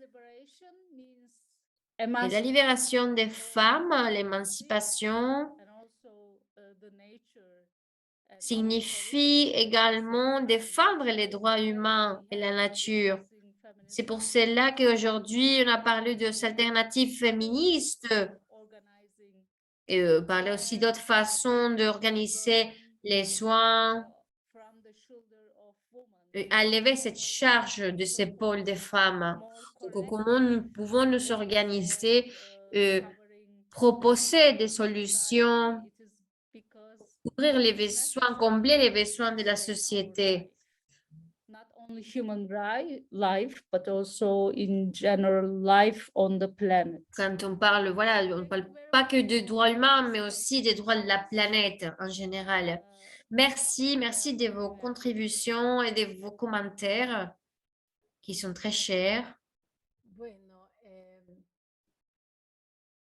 Et la libération des femmes, l'émancipation, signifie également défendre les droits humains et la nature. C'est pour cela qu'aujourd'hui, on a parlé de alternatives féministes et parler aussi d'autres façons d'organiser les soins, enlever cette charge de ces épaules des femmes. Donc, comment nous pouvons nous organiser, proposer des solutions, couvrir les besoins, combler les besoins de la société. only human life, but also in general life on the planet. Quand on parle, voilà, on ne parle pas que de droits humains, mais aussi des droits de la planète en général. Merci, merci de vos contributions et de vos commentaires qui sont très chers. Bueno,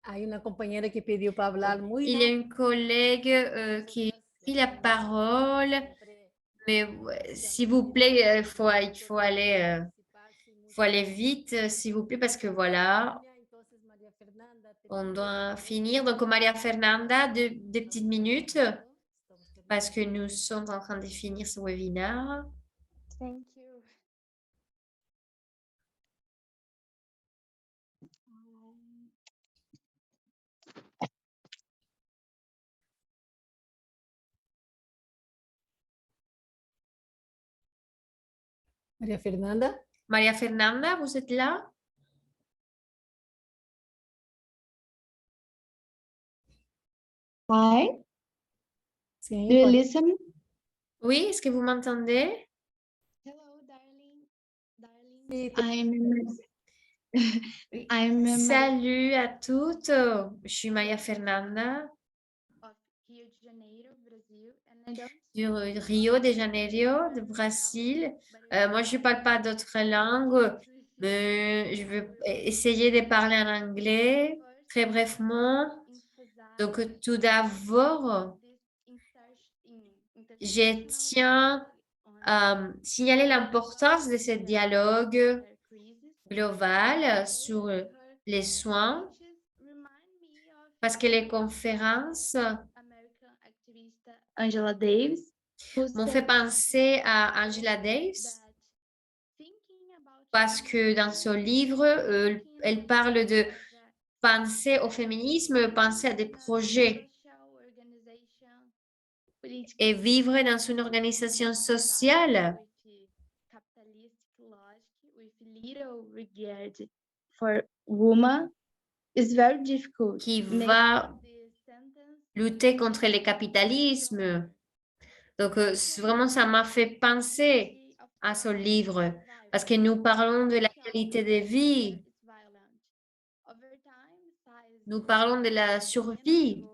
hay una compañera que pidió para hablar muy Il y a une collègue qui a pris la parole, mais s'il vous plaît, il faut aller vite, s'il vous plaît, parce que voilà, on doit finir. Donc, Maria Fernanda, des petites minutes, parce que nous sommes en train de finir ce webinaire. Thank you. María Fernanda. Maria Fernanda, vous êtes là? Hi. Sí, Do you listen? Oui, est-ce que vous m'entendez? Salut à toutes, je suis Maria Fernanda du Rio de Janeiro, de Brésil. Moi, je ne parle pas d'autres langues, mais je vais essayer de parler en anglais très brièvement. Donc, tout d'abord, je tiens à signaler l'importance de ce dialogue global sur les soins parce que les conférences Angela Davis m'ont fait penser à Angela Davis parce que dans son livre, elle parle de penser au féminisme, penser à des projets et vivre dans une organisation sociale for women is very difficult. qui va lutter contre le capitalisme. Donc, vraiment, ça m'a fait penser à ce livre parce que nous parlons de la qualité de vie. Nous parlons de la survie.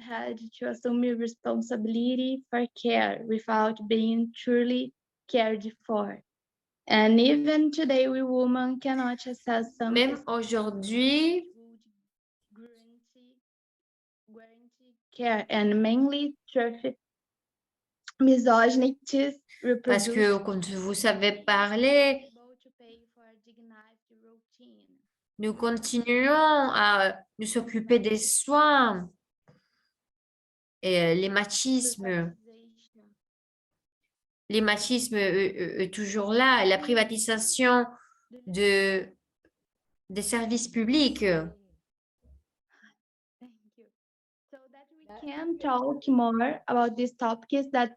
Had to assume responsibility for care without being truly cared for. And even today, we women cannot access some Même aujourd'hui, care and mainly traffic misogynistic parce que, comme vous savez parler, nous continuons à nous occuper des soins et les machismes. Les machismes est toujours là, et la privatisation des services publics. Can talk more about these topics that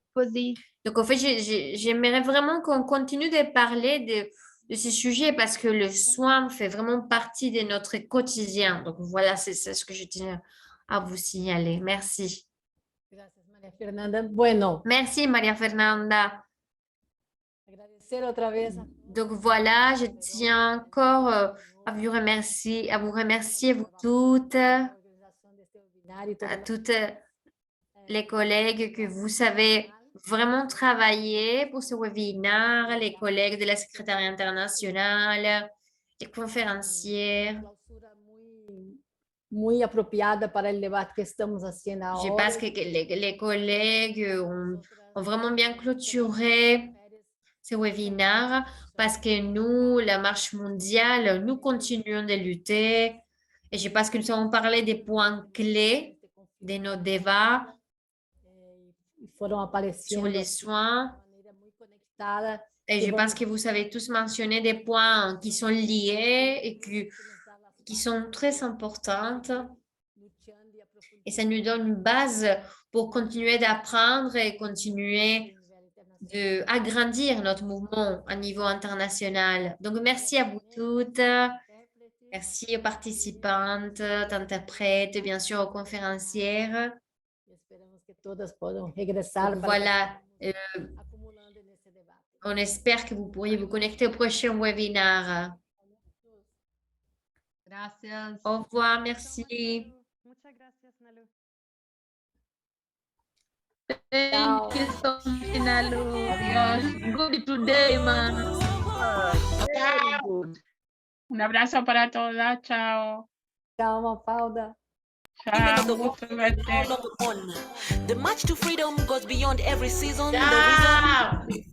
Donc, en fait, j'aimerais vraiment qu'on continue de parler de ces sujets parce que le soin fait vraiment partie de notre quotidien. Donc, voilà, c'est ce que je tiens à vous signaler. Merci. Gracias, María Fernanda. Bueno. Merci, Maria Fernanda. Agradecer otra vez. Donc, voilà, je tiens encore à vous remercier, vous toutes, à toutes les collègues que vous savez vraiment travailler pour ce webinaire, les collègues de la Secrétariat internationale, les conférencières. Muy apropiada para el debate que estamos haciendo ahora. Je pense que les collègues ont vraiment bien clôturé ce webinaire parce que nous, la marche mondiale, nous continuons de lutter et je pense que nous avons parlé des points clés de nos débats sur les soins. Et je pense que vous avez tous mentionné des points qui sont liés et qui sont très importantes. Et ça nous donne une base pour continuer d'apprendre et continuer d'agrandir notre mouvement à niveau international. Donc, merci à vous toutes. Merci aux participantes, aux interprètes, bien sûr aux conférencières. Donc, voilà. On espère que vous pourriez vous connecter au prochain webinaire. Gracias. Au revoir, merci. Thank you so much, Nalu. Adiós. Good today, man. Very good. Un abrazo para todas. Chao. Chao, Mafalda. Chao. Gusto verte. The march to freedom goes beyond every season. Ciao. The reason